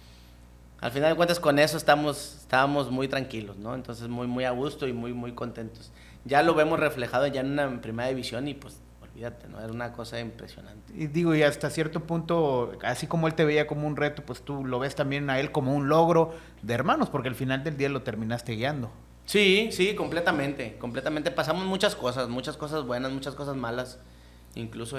Speaker 2: al final de cuentas con eso estábamos muy tranquilos, ¿no? Entonces, muy, muy a gusto y muy, muy contentos. Ya lo vemos reflejado ya en una primera división y pues, olvídate, ¿no? Era una cosa impresionante.
Speaker 1: Y digo, y hasta cierto punto, así como él te veía como un reto, pues tú lo ves también a él como un logro de hermanos, porque al final del día lo terminaste guiando.
Speaker 2: Sí, completamente. Pasamos muchas cosas buenas, muchas cosas malas. Incluso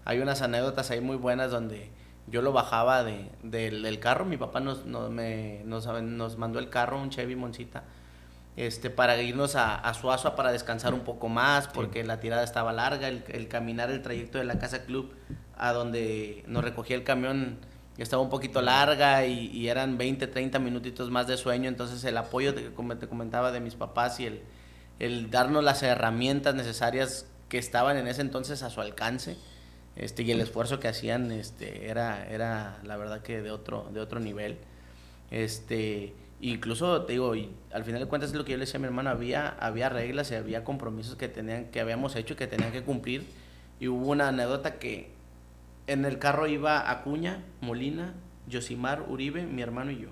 Speaker 2: hay unas anécdotas ahí muy buenas donde yo lo bajaba del carro. Mi papá nos mandó el carro, un Chevy Moncita, para irnos a Suazo para descansar un poco más, porque la tirada estaba larga, el caminar el trayecto de la casa club a donde nos recogía el camión estaba un poquito larga y eran 20, 30 minutitos más de sueño. Entonces el apoyo como te comentaba de mis papás y el darnos las herramientas necesarias que estaban en ese entonces a su alcance, y el esfuerzo que hacían era la verdad que de otro nivel. Incluso te digo, y al final de cuentas es lo que yo le decía a mi hermano, había reglas y había compromisos que habíamos hecho y que tenían que cumplir. Y hubo una anécdota que en el carro iba Acuña, Molina, Yosimar, Uribe, mi hermano y yo.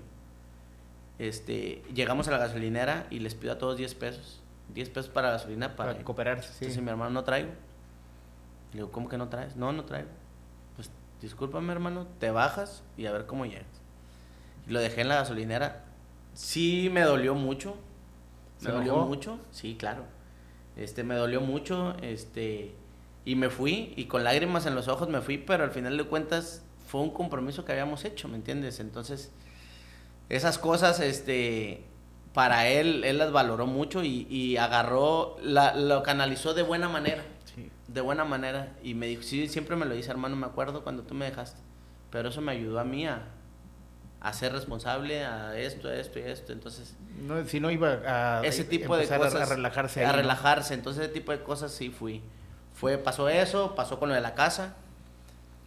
Speaker 2: llegamos a la gasolinera y les pido a todos 10 pesos. 10 pesos para gasolina
Speaker 1: para cooperarse, sí.
Speaker 2: Entonces mi hermano, no traigo. Le digo, ¿cómo que no traes? No, no traigo. Pues discúlpame, hermano, te bajas y a ver cómo llegas. Y lo dejé en la gasolinera. Sí me dolió mucho. Me dolió mucho, sí, claro. Me dolió mucho, y me fui, y con lágrimas en los ojos me fui, pero al final de cuentas fue un compromiso que habíamos hecho, ¿me entiendes? Entonces, esas cosas, para él las valoró mucho y agarró, lo canalizó de buena manera. Sí. De buena manera. Y me dijo, sí, siempre me lo dice, hermano, me acuerdo cuando tú me dejaste. Pero eso me ayudó a mí a ser responsable, a esto y esto. Entonces,
Speaker 1: no, si no iba a
Speaker 2: ese tipo de cosas,
Speaker 1: a relajarse.
Speaker 2: A relajarse. Entonces, ese tipo de cosas sí fui. Pasó eso, pasó con lo de la casa.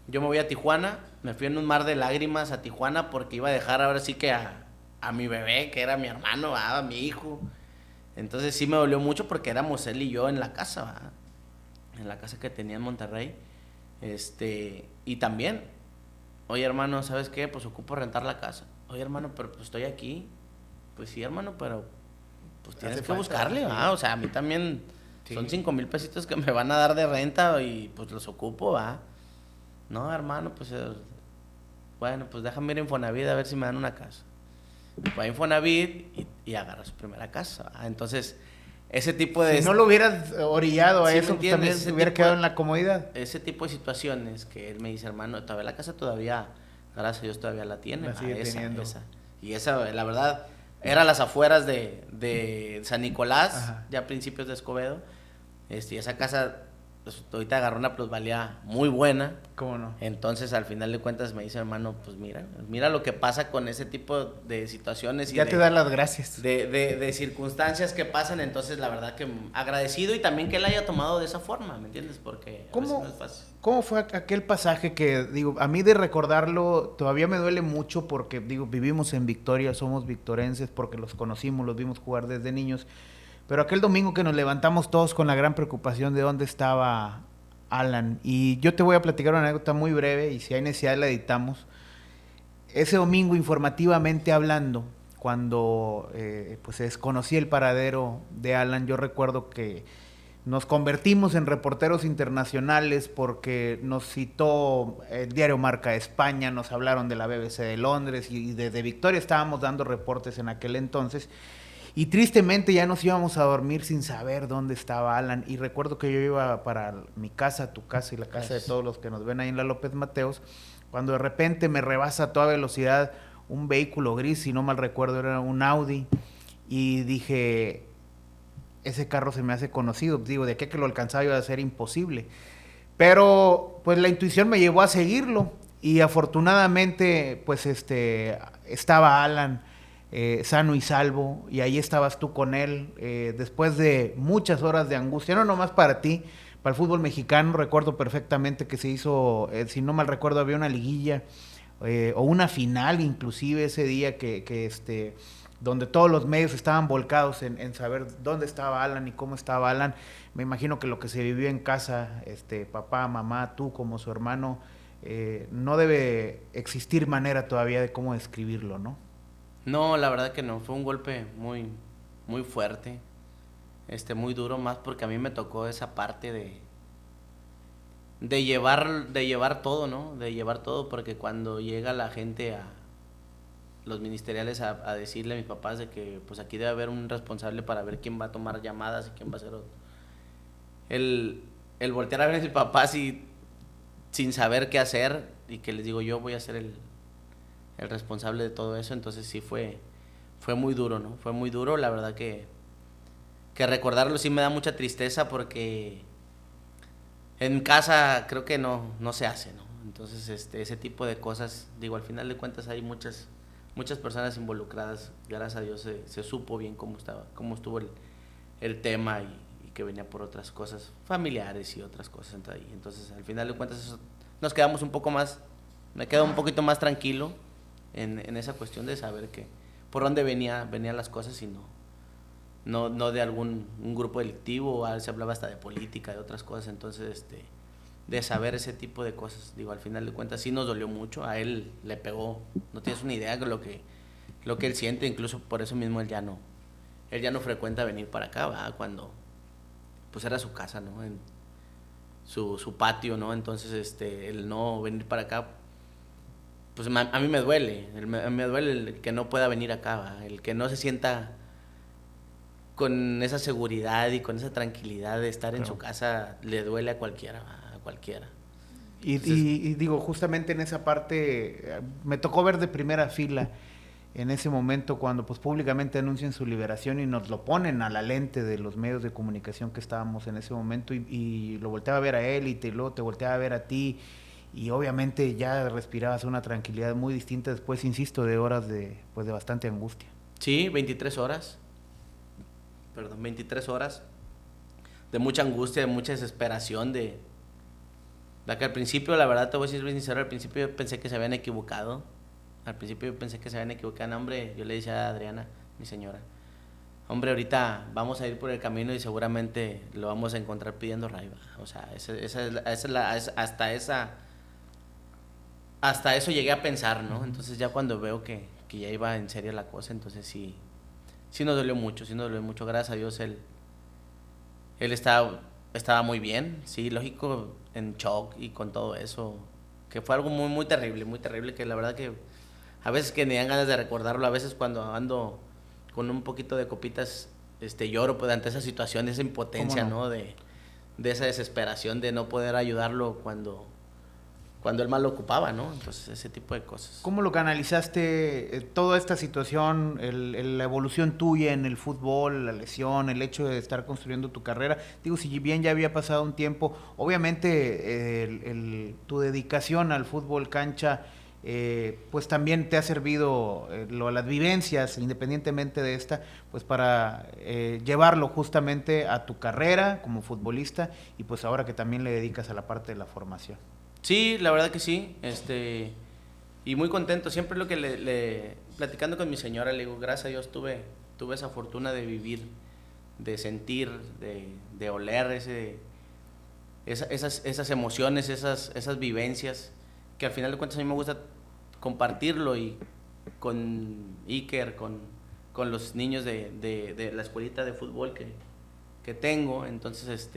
Speaker 2: Yo me voy a Tijuana, me fui en un mar de lágrimas a Tijuana porque iba a dejar ahora sí que a mi bebé, que era mi hermano, a mi hijo. Entonces sí me dolió mucho porque éramos él y yo en la casa, ¿verdad? En la casa que tenía en Monterrey. Y también, oye, hermano, ¿sabes qué? Pues ocupo rentar la casa. Oye, hermano, pero pues estoy aquí. Pues sí, hermano, pero pues tienes que buscarle, ¿verdad? O sea, a mí también son 5,000 pesitos que me van a dar de renta y pues los ocupo, ¿verdad? No, hermano, pues bueno, pues déjame ir a Infonavit a ver si me dan una casa. Va a Infonavit y agarra su primera casa, ¿verdad? Entonces, ese tipo de...
Speaker 1: Si no lo hubieras orillado a eso, pues también se hubiera quedado en la comodidad.
Speaker 2: Ese tipo de situaciones que él me dice, hermano, todavía la casa todavía, gracias a Dios, todavía la tiene.
Speaker 1: La sigue teniendo.
Speaker 2: Y esa, la verdad, era a las afueras de San Nicolás, ajá, ya a principios de Escobedo. Esa casa, pues, ahorita agarró una plusvalía muy buena.
Speaker 1: ¿Cómo no?
Speaker 2: Entonces, al final de cuentas, me dice, hermano, pues mira lo que pasa con ese tipo de situaciones.
Speaker 1: Ya te dan las gracias.
Speaker 2: De circunstancias que pasan. Entonces, la verdad que agradecido, y también que él haya tomado de esa forma, ¿me entiendes? Porque a veces no es fácil.
Speaker 1: ¿Cómo fue aquel pasaje que, digo, a mí de recordarlo todavía me duele mucho porque, digo, vivimos en Victoria, somos victorenses porque los conocimos, los vimos jugar desde niños, pero aquel domingo que nos levantamos todos con la gran preocupación de dónde estaba Alan, y yo te voy a platicar una anécdota muy breve y si hay necesidad la editamos. Ese domingo, informativamente hablando, cuando pues se desconocía el paradero de Alan, yo recuerdo que nos convertimos en reporteros internacionales porque nos citó el diario Marca de España, nos hablaron de la BBC de Londres y desde Victoria estábamos dando reportes en aquel entonces. Y tristemente ya nos íbamos a dormir sin saber dónde estaba Alan. Y recuerdo que yo iba para mi casa, tu casa y la casa de todos los que nos ven ahí en la López Mateos, cuando de repente me rebasa a toda velocidad un vehículo gris, si no mal recuerdo era un Audi, y dije, ese carro se me hace conocido, digo, de aquí a que lo alcanzaba iba a ser imposible. Pero pues la intuición me llevó a seguirlo y afortunadamente pues estaba Alan sano y salvo, y ahí estabas tú con él, después de muchas horas de angustia, no nomás para ti, para el fútbol mexicano. Recuerdo perfectamente que se hizo, si no mal recuerdo, había una liguilla, o una final inclusive ese día que donde todos los medios estaban volcados en saber dónde estaba Alan y cómo estaba Alan. Me imagino que lo que se vivió en casa, papá, mamá, tú como su hermano, no debe existir manera todavía de cómo describirlo, ¿no?
Speaker 2: No, la verdad que no, fue un golpe muy, muy fuerte, muy duro, más porque a mí me tocó esa parte de llevar todo, ¿no? De llevar todo, porque cuando llega la gente los ministeriales a decirle a mis papás de que pues aquí debe haber un responsable para ver quién va a tomar llamadas y quién va a hacer otro. El voltear a ver a mis papás sin saber qué hacer, y que les digo, yo voy a ser el responsable de todo eso. Entonces sí fue muy duro, ¿no? Fue muy duro, la verdad que recordarlo sí me da mucha tristeza porque en casa creo que no se hace, ¿no? Entonces ese tipo de cosas, digo, al final de cuentas hay muchas personas involucradas. Gracias a Dios se supo bien cómo estuvo el tema, y que venía por otras cosas familiares y otras cosas ahí. Entonces al final de cuentas eso, nos quedamos me quedo un poquito más tranquilo en esa cuestión de saber que por dónde venían las cosas, y no de un grupo delictivo. Se hablaba hasta de política, de otras cosas. Entonces de saber ese tipo de cosas, digo, al final de cuentas sí nos dolió mucho. A él le pegó, no tienes una idea de lo que lo que él siente, incluso por eso mismo él ya no frecuenta venir para acá, ¿verdad? Cuando pues era su casa, ¿no? En su patio, ¿no? Entonces, el no venir para acá, pues a mí me duele, me duele el que no pueda venir acá, ¿verdad? El que no se sienta con esa seguridad y con esa tranquilidad de estar en su casa, le duele a cualquiera, ¿verdad? A cualquiera.
Speaker 1: Y digo, justamente en esa parte, me tocó ver de primera fila en ese momento cuando pues públicamente anuncian su liberación y nos lo ponen a la lente de los medios de comunicación que estábamos en ese momento y lo volteaba a ver a él y luego te volteaba a ver a ti y obviamente ya respirabas una tranquilidad muy distinta después, insisto, de horas de bastante angustia.
Speaker 2: Sí, 23 horas de mucha angustia, de mucha desesperación, de que al principio, la verdad te voy a decir bien sincero, al principio yo pensé que se habían equivocado. No, hombre, yo le decía a Adriana, mi señora, hombre, ahorita vamos a ir por el camino y seguramente lo vamos a encontrar pidiendo raiva. O sea, hasta eso llegué a pensar, ¿no? Entonces ya cuando veo que ya iba en serio la cosa, entonces sí nos dolió mucho, gracias a Dios él estaba muy bien, sí, lógico, en shock y con todo eso, que fue algo muy, muy terrible, que la verdad que a veces que me dan ganas de recordarlo, a veces cuando ando con un poquito de copitas, lloro pues, ante esa situación, esa impotencia, ¿no? De esa desesperación de no poder ayudarlo cuando él más lo ocupaba, ¿no? Entonces, ese tipo de cosas.
Speaker 1: ¿Cómo lo canalizaste toda esta situación, la evolución tuya en el fútbol, la lesión, el hecho de estar construyendo tu carrera? Digo, si bien ya había pasado un tiempo, obviamente tu dedicación al fútbol cancha, pues también te ha servido las vivencias, independientemente de esta, pues para llevarlo justamente a tu carrera como futbolista y pues ahora que también le dedicas a la parte de la formación.
Speaker 2: Sí, la verdad que sí, y muy contento, siempre lo que platicando con mi señora, le digo, gracias a Dios tuve esa fortuna de vivir, de sentir, de oler esas emociones, esas vivencias, que al final de cuentas a mí me gusta compartirlo y con Iker, con los niños de la escuelita de fútbol que tengo, entonces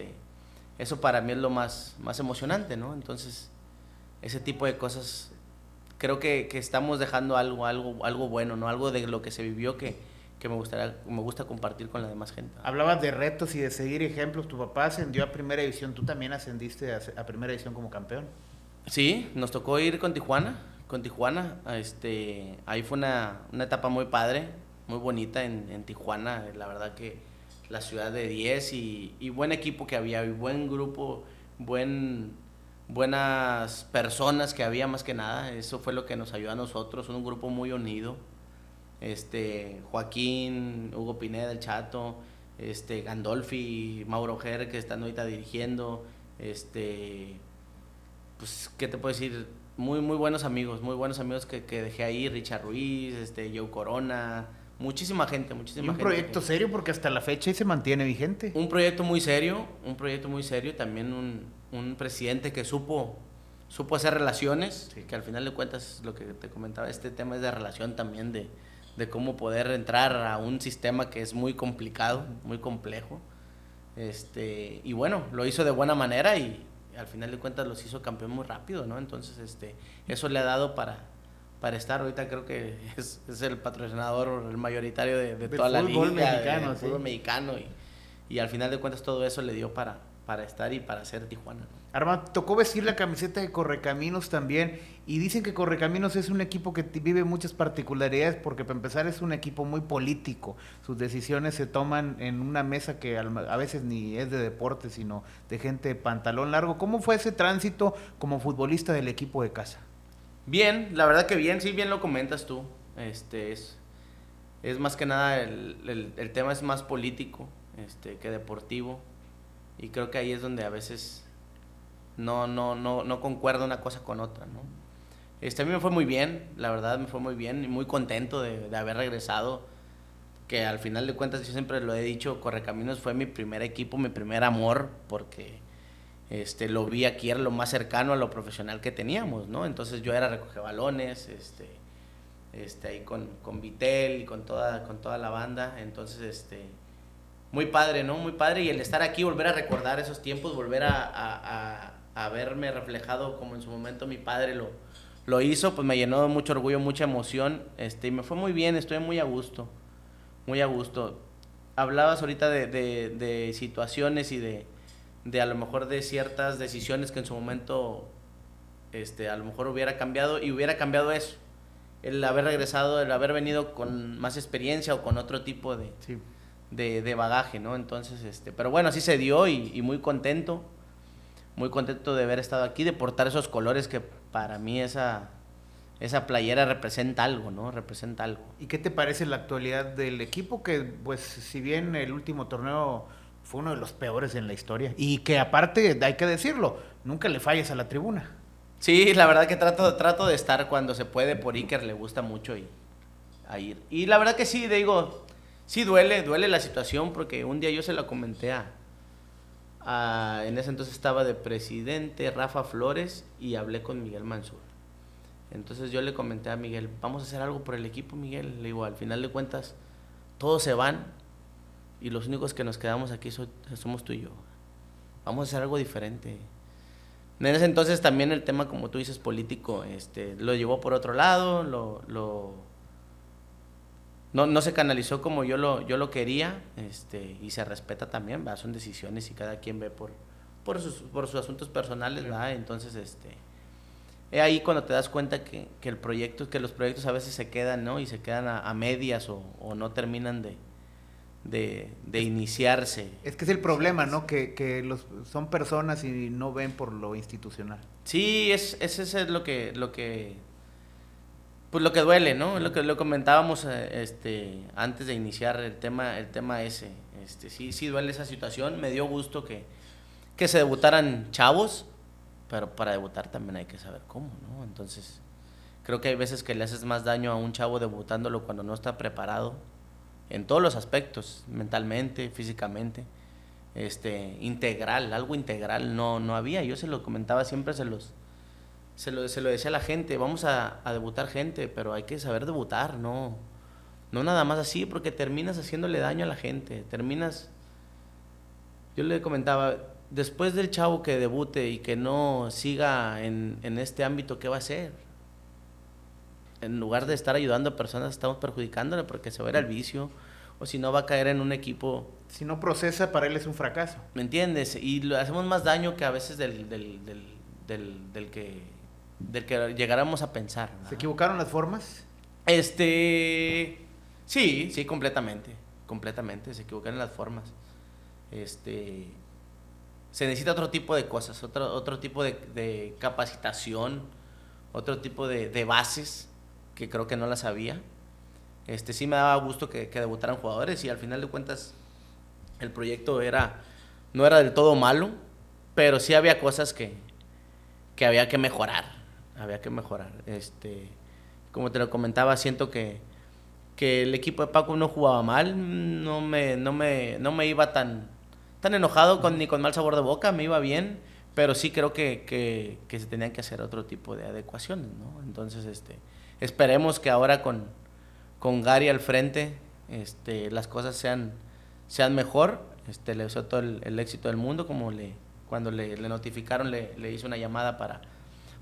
Speaker 2: eso para mí es lo más emocionante, ¿no? Entonces, ese tipo de cosas, creo que estamos dejando algo bueno, ¿no? Algo de lo que se vivió que me gusta compartir con la demás gente.
Speaker 1: Hablabas de retos y de seguir ejemplos. Tu papá ascendió a primera división, tú también ascendiste a primera división como campeón.
Speaker 2: Sí, nos tocó ir con Tijuana, ahí fue una etapa muy padre, muy bonita en Tijuana, la verdad que la ciudad de 10 y buen equipo que había, y buen grupo, buenas personas que había más que nada, eso fue lo que nos ayudó a nosotros, un grupo muy unido, Joaquín, Hugo Pineda, el Chato, Gandolfi, Mauro Ger, que están ahorita dirigiendo, pues, ¿qué te puedo decir? Muy, muy buenos amigos que dejé ahí, Richard Ruiz, Joe Corona, muchísima gente.
Speaker 1: Y un proyecto serio porque hasta la fecha se mantiene vigente.
Speaker 2: Un proyecto muy serio, también un presidente que supo hacer relaciones, sí. Que al final de cuentas, lo que te comentaba, este tema es de relación también, de cómo poder entrar a un sistema que es muy complicado, muy complejo, y bueno, lo hizo de buena manera y al final de cuentas los hizo campeón muy rápido, ¿no? Entonces, eso le ha dado para estar, ahorita creo que es el patrocinador, el mayoritario de toda la liga,
Speaker 1: mexicano,
Speaker 2: del fútbol mexicano, y al final de cuentas todo eso le dio para estar y para ser Tijuana, ¿no?
Speaker 1: Armando, tocó vestir la camiseta de Correcaminos también, y dicen que Correcaminos es un equipo que vive muchas particularidades, porque para empezar es un equipo muy político, sus decisiones se toman en una mesa que a veces ni es de deporte, sino de gente de pantalón largo. ¿Cómo fue ese tránsito como futbolista del equipo de casa?
Speaker 2: Bien, la verdad que bien, sí, bien lo comentas tú, es más que nada, el tema es más político, que deportivo, y creo que ahí es donde a veces no concuerda una cosa con otra, ¿no? A mí me fue muy bien, la verdad me fue muy bien y muy contento de haber regresado, que al final de cuentas yo siempre lo he dicho, Correcaminos fue mi primer equipo, mi primer amor, porque lo vi aquí, era lo más cercano a lo profesional que teníamos, ¿no? Entonces yo era recoger balones, ahí con Vitel y con toda la banda. Entonces, muy padre, ¿no? Muy padre, y el estar aquí, volver a recordar esos tiempos, volver a verme reflejado como en su momento mi padre lo hizo, pues me llenó de mucho orgullo, mucha emoción, y me fue muy bien, estoy muy a gusto, muy a gusto. Hablabas ahorita de situaciones y de a lo mejor de ciertas decisiones que en su momento, a lo mejor hubiera cambiado, y hubiera cambiado eso, el haber regresado, el haber venido con más experiencia o con otro tipo
Speaker 1: Sí.
Speaker 2: de bagaje, ¿no? Entonces, pero bueno, así se dio, y muy contento de haber estado aquí, de portar esos colores que para mí esa playera representa algo, ¿no? Representa algo.
Speaker 1: ¿Y qué te parece la actualidad del equipo? Que, pues, si bien el último torneo fue uno de los peores en la historia, y que aparte, hay que decirlo, nunca le falles a la tribuna.
Speaker 2: Sí, la verdad que trato de estar cuando se puede, por Iker le gusta mucho a ir. Y la verdad que sí, digo, sí duele la situación, porque un día yo se la comenté en ese entonces estaba de presidente Rafa Flores, y hablé con Miguel Mansur. Entonces yo le comenté a Miguel, vamos a hacer algo por el equipo, Miguel. Le digo, al final de cuentas, todos se van y los únicos que nos quedamos aquí somos tú y yo. Vamos a hacer algo diferente. En ese entonces también el tema, como tú dices, político, lo llevó por otro lado, no se canalizó como yo lo quería, y se respeta también, ¿verdad? Son decisiones y cada quien ve por sus asuntos personales, ¿verdad? Entonces, es ahí cuando te das cuenta que los proyectos a veces se quedan, ¿no? Y se quedan a medias o no terminan de iniciarse.
Speaker 1: Es que es el problema, ¿no? Que son personas y no ven por lo institucional.
Speaker 2: Sí, ese es lo que pues lo que duele, ¿no? Lo comentábamos antes de iniciar el tema ese. Sí duele esa situación. Me dio gusto que se debutaran chavos, pero para debutar también hay que saber cómo, ¿no? Entonces, creo que hay veces que le haces más daño a un chavo debutándolo cuando no está preparado en todos los aspectos, mentalmente, físicamente, algo integral no había. Yo se lo comentaba siempre, se lo decía a la gente, vamos a debutar gente, pero hay que saber debutar, no nada más así, porque terminas haciéndole daño a la gente, yo le comentaba, después del chavo que debute y que no siga en este ámbito, ¿qué va a hacer? En lugar de estar ayudando a personas, estamos perjudicándole, porque se va a ir al vicio, o si no va a caer en un equipo.
Speaker 1: Si no procesa, para él es un fracaso.
Speaker 2: ¿Me entiendes? Y le hacemos más daño que a veces del que llegáramos a pensar, ¿no?
Speaker 1: ¿Se equivocaron las formas?
Speaker 2: Sí, completamente, se equivocaron las formas. Se necesita otro tipo de cosas, otro tipo de capacitación, otro tipo de bases que creo que no las había. Sí me daba gusto que debutaran jugadores, y al final de cuentas el proyecto no era del todo malo, pero sí había cosas que había que mejorar. Como te lo comentaba, siento que el equipo de Paco no jugaba mal, no me iba tan enojado ni con mal sabor de boca, me iba bien, pero sí creo que se tenían que hacer otro tipo de adecuaciones, ¿no? Entonces, esperemos que ahora con Gary al frente, las cosas sean mejor. Le deseo todo el éxito del mundo, como cuando le notificaron, le hice una llamada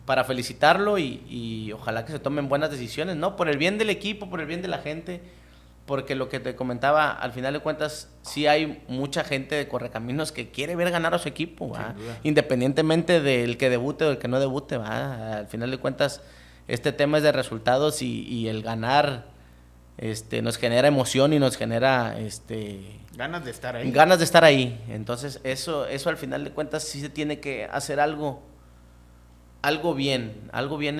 Speaker 2: para felicitarlo, y ojalá que se tomen buenas decisiones, ¿no? Por el bien del equipo, por el bien de la gente, porque lo que te comentaba, al final de cuentas, sí hay mucha gente de Correcaminos que quiere ver ganar a su equipo, ¿va? Independientemente del que debute o del que no debute, ¿va? Al final de cuentas, este tema es de resultados, y el ganar nos genera emoción y nos genera
Speaker 1: ganas de estar ahí.
Speaker 2: Ganas de estar ahí. Entonces, eso al final de cuentas sí se tiene que hacer algo bien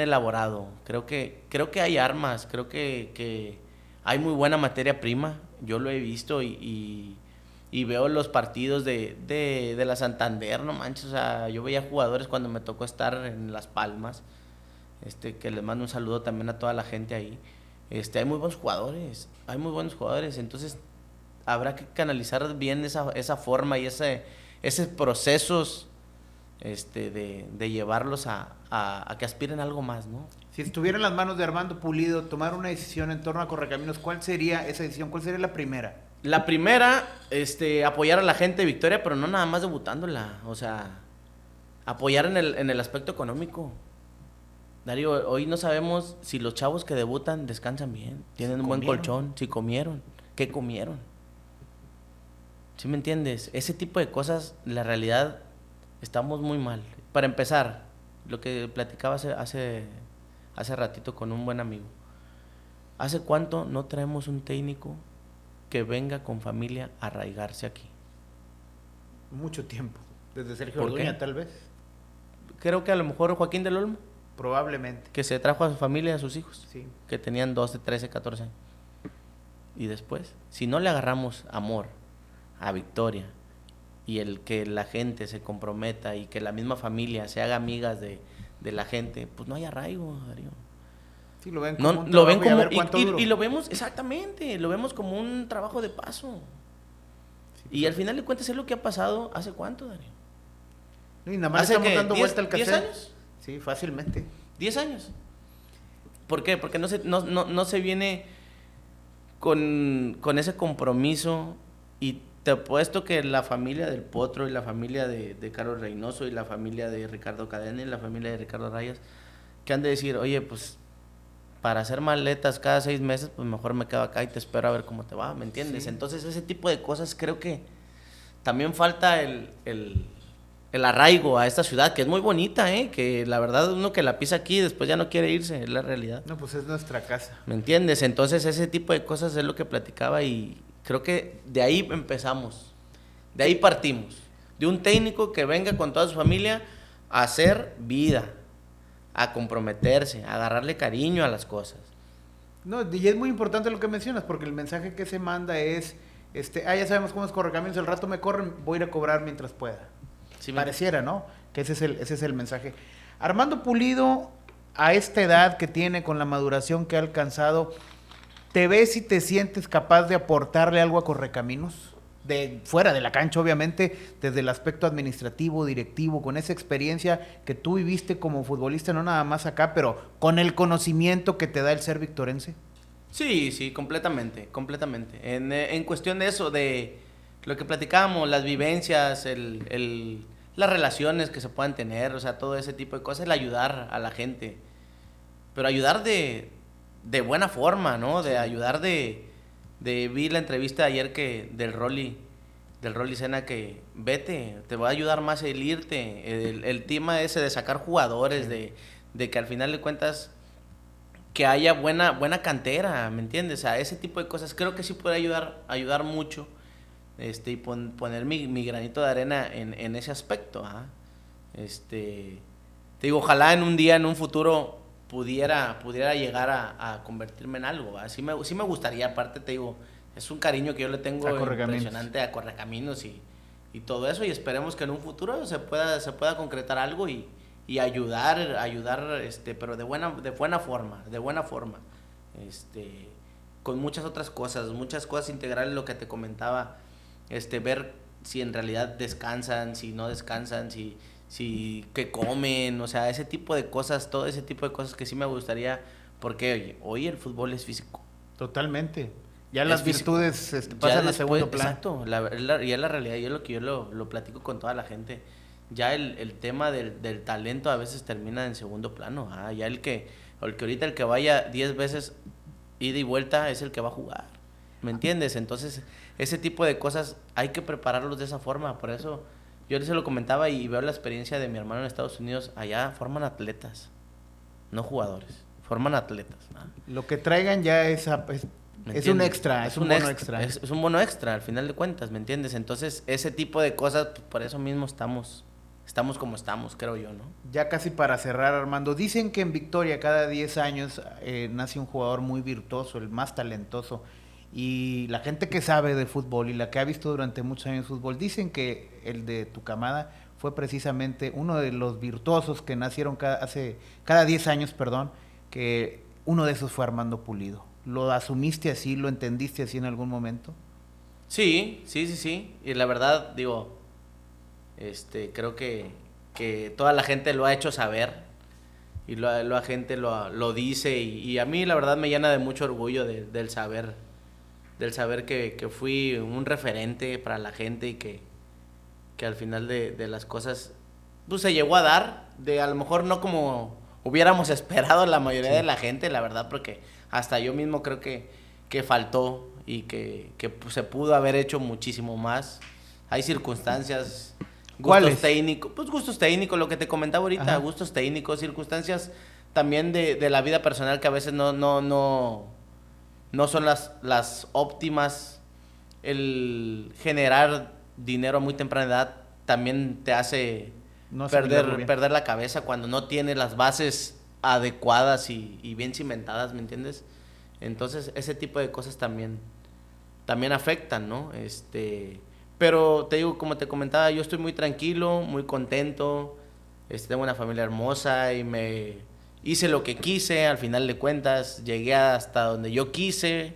Speaker 2: elaborado. Creo que hay armas, creo que hay muy buena materia prima. Yo lo he visto y veo los partidos de la Santander, no manches, o sea, yo veía jugadores cuando me tocó estar en Las Palmas, que les mando un saludo también a toda la gente ahí. Hay muy buenos jugadores, entonces habrá que canalizar bien esa forma y ese procesos de llevarlos a que aspiren a algo más, ¿no?
Speaker 1: Si estuviera en las manos de Armando Pulido tomar una decisión en torno a Correcaminos, ¿cuál sería esa decisión? ¿Cuál sería la primera?
Speaker 2: La primera, apoyar a la gente de Victoria, pero no nada más debutándola, o sea, apoyar en el aspecto económico. Darío, hoy no sabemos si los chavos que debutan descansan bien, tienen un buen colchón, si comieron, qué comieron. ¿Sí me entiendes? Ese tipo de cosas, la realidad, estamos muy mal. Para empezar, lo que platicaba hace ratito con un buen amigo. ¿Hace cuánto no traemos un técnico que venga con familia a arraigarse aquí?
Speaker 1: Mucho tiempo. Desde Sergio Orduña, tal vez.
Speaker 2: Creo que a lo mejor Joaquín del Olmo.
Speaker 1: Probablemente.
Speaker 2: Que se trajo a su familia, a sus hijos.
Speaker 1: Sí.
Speaker 2: Que tenían 12, 13, 14 años. Y después, si no le agarramos amor a Victoria y el que la gente se comprometa y que la misma familia se haga amigas de la gente, pues no hay arraigo, Darío.
Speaker 1: Sí, lo ven como un trabajo
Speaker 2: y lo vemos, exactamente, lo vemos como un trabajo de paso. Sí, y al final de cuentas es lo que ha pasado, ¿hace cuánto, Darío?
Speaker 1: Y nada más estamos dando vuelta al cassette.
Speaker 2: ¿10 años?
Speaker 1: Sí, fácilmente.
Speaker 2: 10 años. ¿Por qué? Porque no se viene con ese compromiso. Y te apuesto que la familia del Potro y la familia de Carlos Reynoso y la familia de Ricardo Cadena y la familia de Ricardo Rayas, que han de decir, oye, pues para hacer maletas cada 6 meses, pues mejor me quedo acá y te espero a ver cómo te va, ¿me entiendes? Sí. Entonces ese tipo de cosas creo que también falta el arraigo a esta ciudad, que es muy bonita, que la verdad uno que la pisa aquí después ya no quiere irse, es la realidad.
Speaker 1: No, pues es nuestra casa.
Speaker 2: ¿Me entiendes? Entonces ese tipo de cosas es lo que platicaba y creo que de ahí empezamos, de ahí partimos, de un técnico que venga con toda su familia a hacer vida, a comprometerse, a agarrarle cariño a las cosas.
Speaker 1: No, y es muy importante lo que mencionas, porque el mensaje que se manda es, ya sabemos cómo es Correcaminos, el rato me corren, voy a ir a cobrar mientras pueda. Sí, pareciera, ¿no? Que ese es el mensaje. Armando Pulido, a esta edad que tiene, con la maduración que ha alcanzado, ¿te ves y te sientes capaz de aportarle algo a Correcaminos? Fuera de la cancha, obviamente, desde el aspecto administrativo, directivo, con esa experiencia que tú viviste como futbolista, no nada más acá, pero con el conocimiento que te da el ser victorense.
Speaker 2: Sí, completamente. En cuestión de eso, de lo que platicábamos, las vivencias, las relaciones que se puedan tener, o sea, todo ese tipo de cosas, el ayudar a la gente, pero ayudar de buena forma, ¿no? De ayudar vi la entrevista ayer del Rolly Sena, que vete, te va a ayudar más el irte, el tema ese de sacar jugadores, sí. de que al final de cuentas que haya buena cantera, ¿me entiendes? O sea, ese tipo de cosas creo que sí puede ayudar mucho, y poner mi granito de arena en ese aspecto, ¿ah? Te digo, ojalá en un futuro pudiera llegar a convertirme en algo, ¿va? Sí me gustaría, aparte te digo, es un cariño que yo le tengo impresionante a Correcaminos y todo eso, y esperemos que en un futuro se pueda concretar algo y ayudar, pero de buena forma, con muchas otras cosas integrales, lo que te comentaba, ver si en realidad descansan, si no descansan, si que comen, o sea, ese tipo de cosas, todo ese tipo de cosas que sí me gustaría, porque oye, hoy el fútbol es físico.
Speaker 1: Totalmente. Ya las virtudes pasan a segundo plano.
Speaker 2: Exacto, y es la realidad, yo lo platico con toda la gente. Ya el tema del talento a veces termina en segundo plano. Ya el que ahorita el que vaya 10 veces ida y vuelta es el que va a jugar. ¿Me entiendes? Entonces, ese tipo de cosas hay que prepararlos de esa forma. Por eso yo les lo comentaba y veo la experiencia de mi hermano en Estados Unidos. Allá forman atletas, no jugadores, forman atletas.
Speaker 1: Lo que traigan ya es un extra, es un bono extra.
Speaker 2: Es un bono extra, al final de cuentas, ¿me entiendes? Entonces, ese tipo de cosas, pues, por eso mismo estamos como estamos, creo yo, ¿no?
Speaker 1: Ya casi para cerrar, Armando, dicen que en Victoria cada 10 años nace un jugador muy virtuoso, el más talentoso. Y la gente que sabe de fútbol y la que ha visto durante muchos años fútbol, dicen que el de tu camada fue precisamente uno de los virtuosos que nacieron cada 10 años, que uno de esos fue Armando Pulido. ¿Lo asumiste así, lo entendiste así en algún momento?
Speaker 2: Sí. Y la verdad, digo, creo que que toda la gente lo ha hecho saber y la gente lo dice y a mí la verdad me llena de mucho orgullo del saber que fui un referente para la gente y que al final de las cosas pues se llegó a dar, de a lo mejor no como hubiéramos esperado la mayoría de la gente, la verdad, porque hasta yo mismo creo que faltó y que pues, se pudo haber hecho muchísimo más. Hay circunstancias, gustos técnicos, lo que te comentaba ahorita, ajá, gustos técnicos, circunstancias también de la vida personal que a veces no son las óptimas. El generar dinero a muy temprana edad también te hace perder la cabeza cuando no tienes las bases adecuadas y bien cimentadas, ¿me entiendes? Entonces ese tipo de cosas también afectan, ¿no? Pero te digo, como te comentaba, yo estoy muy tranquilo, muy contento, tengo una familia hermosa y me hice lo que quise, al final de cuentas, llegué hasta donde yo quise,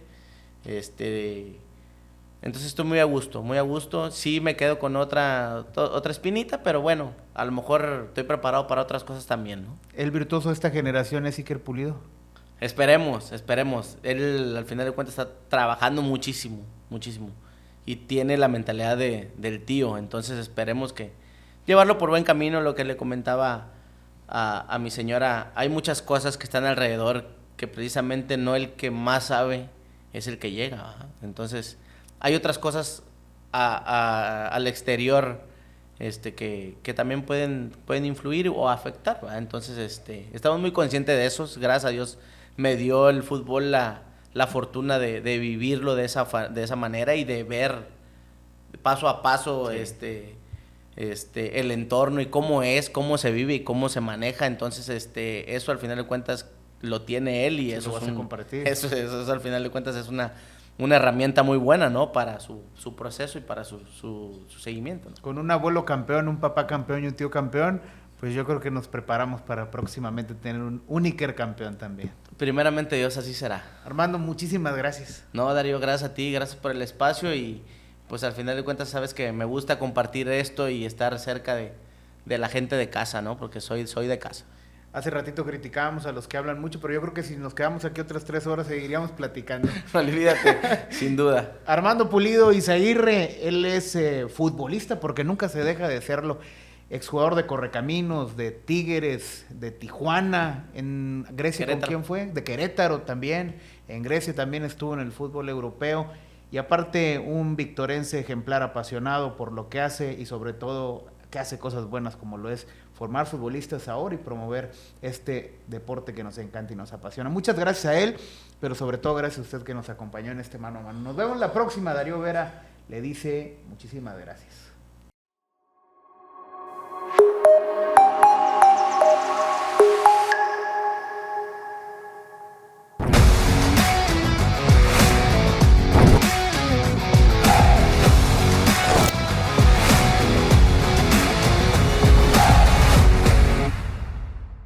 Speaker 2: entonces estoy muy a gusto, sí me quedo con otra espinita, pero bueno, a lo mejor estoy preparado para otras cosas también, ¿no?
Speaker 1: ¿El virtuoso de esta generación es Iker Pulido?
Speaker 2: Esperemos, él al final de cuentas está trabajando muchísimo, y tiene la mentalidad del tío, entonces esperemos que llevarlo por buen camino. Lo que le comentaba a mi señora, hay muchas cosas que están alrededor que precisamente no el que más sabe es el que llega, ¿verdad? Entonces hay otras cosas al exterior que también pueden influir o afectar, ¿verdad? Entonces estamos muy conscientes de eso. Gracias a Dios me dio el fútbol la fortuna de vivirlo de esa manera y de ver paso a paso sí, el entorno y cómo se vive y cómo se maneja. Entonces eso al final de cuentas lo tiene él y sí, eso
Speaker 1: vas a compartir.
Speaker 2: Eso al final de cuentas es una herramienta muy buena, ¿no? Para su proceso y para su seguimiento, ¿no?
Speaker 1: Con un abuelo campeón, un papá campeón y un tío campeón, pues yo creo que nos preparamos para próximamente tener un Iker campeón también.
Speaker 2: Primeramente Dios, así será.
Speaker 1: Armando, muchísimas gracias.
Speaker 2: No, Darío, gracias a ti, gracias por el espacio y pues al final de cuentas sabes que me gusta compartir esto y estar cerca de la gente de casa, ¿no? Porque soy de casa.
Speaker 1: Hace ratito criticábamos a los que hablan mucho, pero yo creo que si nos quedamos aquí otras 3 horas seguiríamos platicando.
Speaker 2: Olvídate, sin duda.
Speaker 1: Armando Pulido Izaguirre, él es futbolista porque nunca se deja de serlo. Exjugador de Correcaminos, de Tigres, de Tijuana, en Grecia, Querétaro. ¿Con quién fue? De Querétaro también. En Grecia también estuvo en el fútbol europeo. Y aparte un victorense ejemplar, apasionado por lo que hace y sobre todo que hace cosas buenas como lo es formar futbolistas ahora y promover este deporte que nos encanta y nos apasiona. Muchas gracias a él, pero sobre todo gracias a usted que nos acompañó en este mano a mano. Nos vemos la próxima. Darío Vera le dice muchísimas gracias.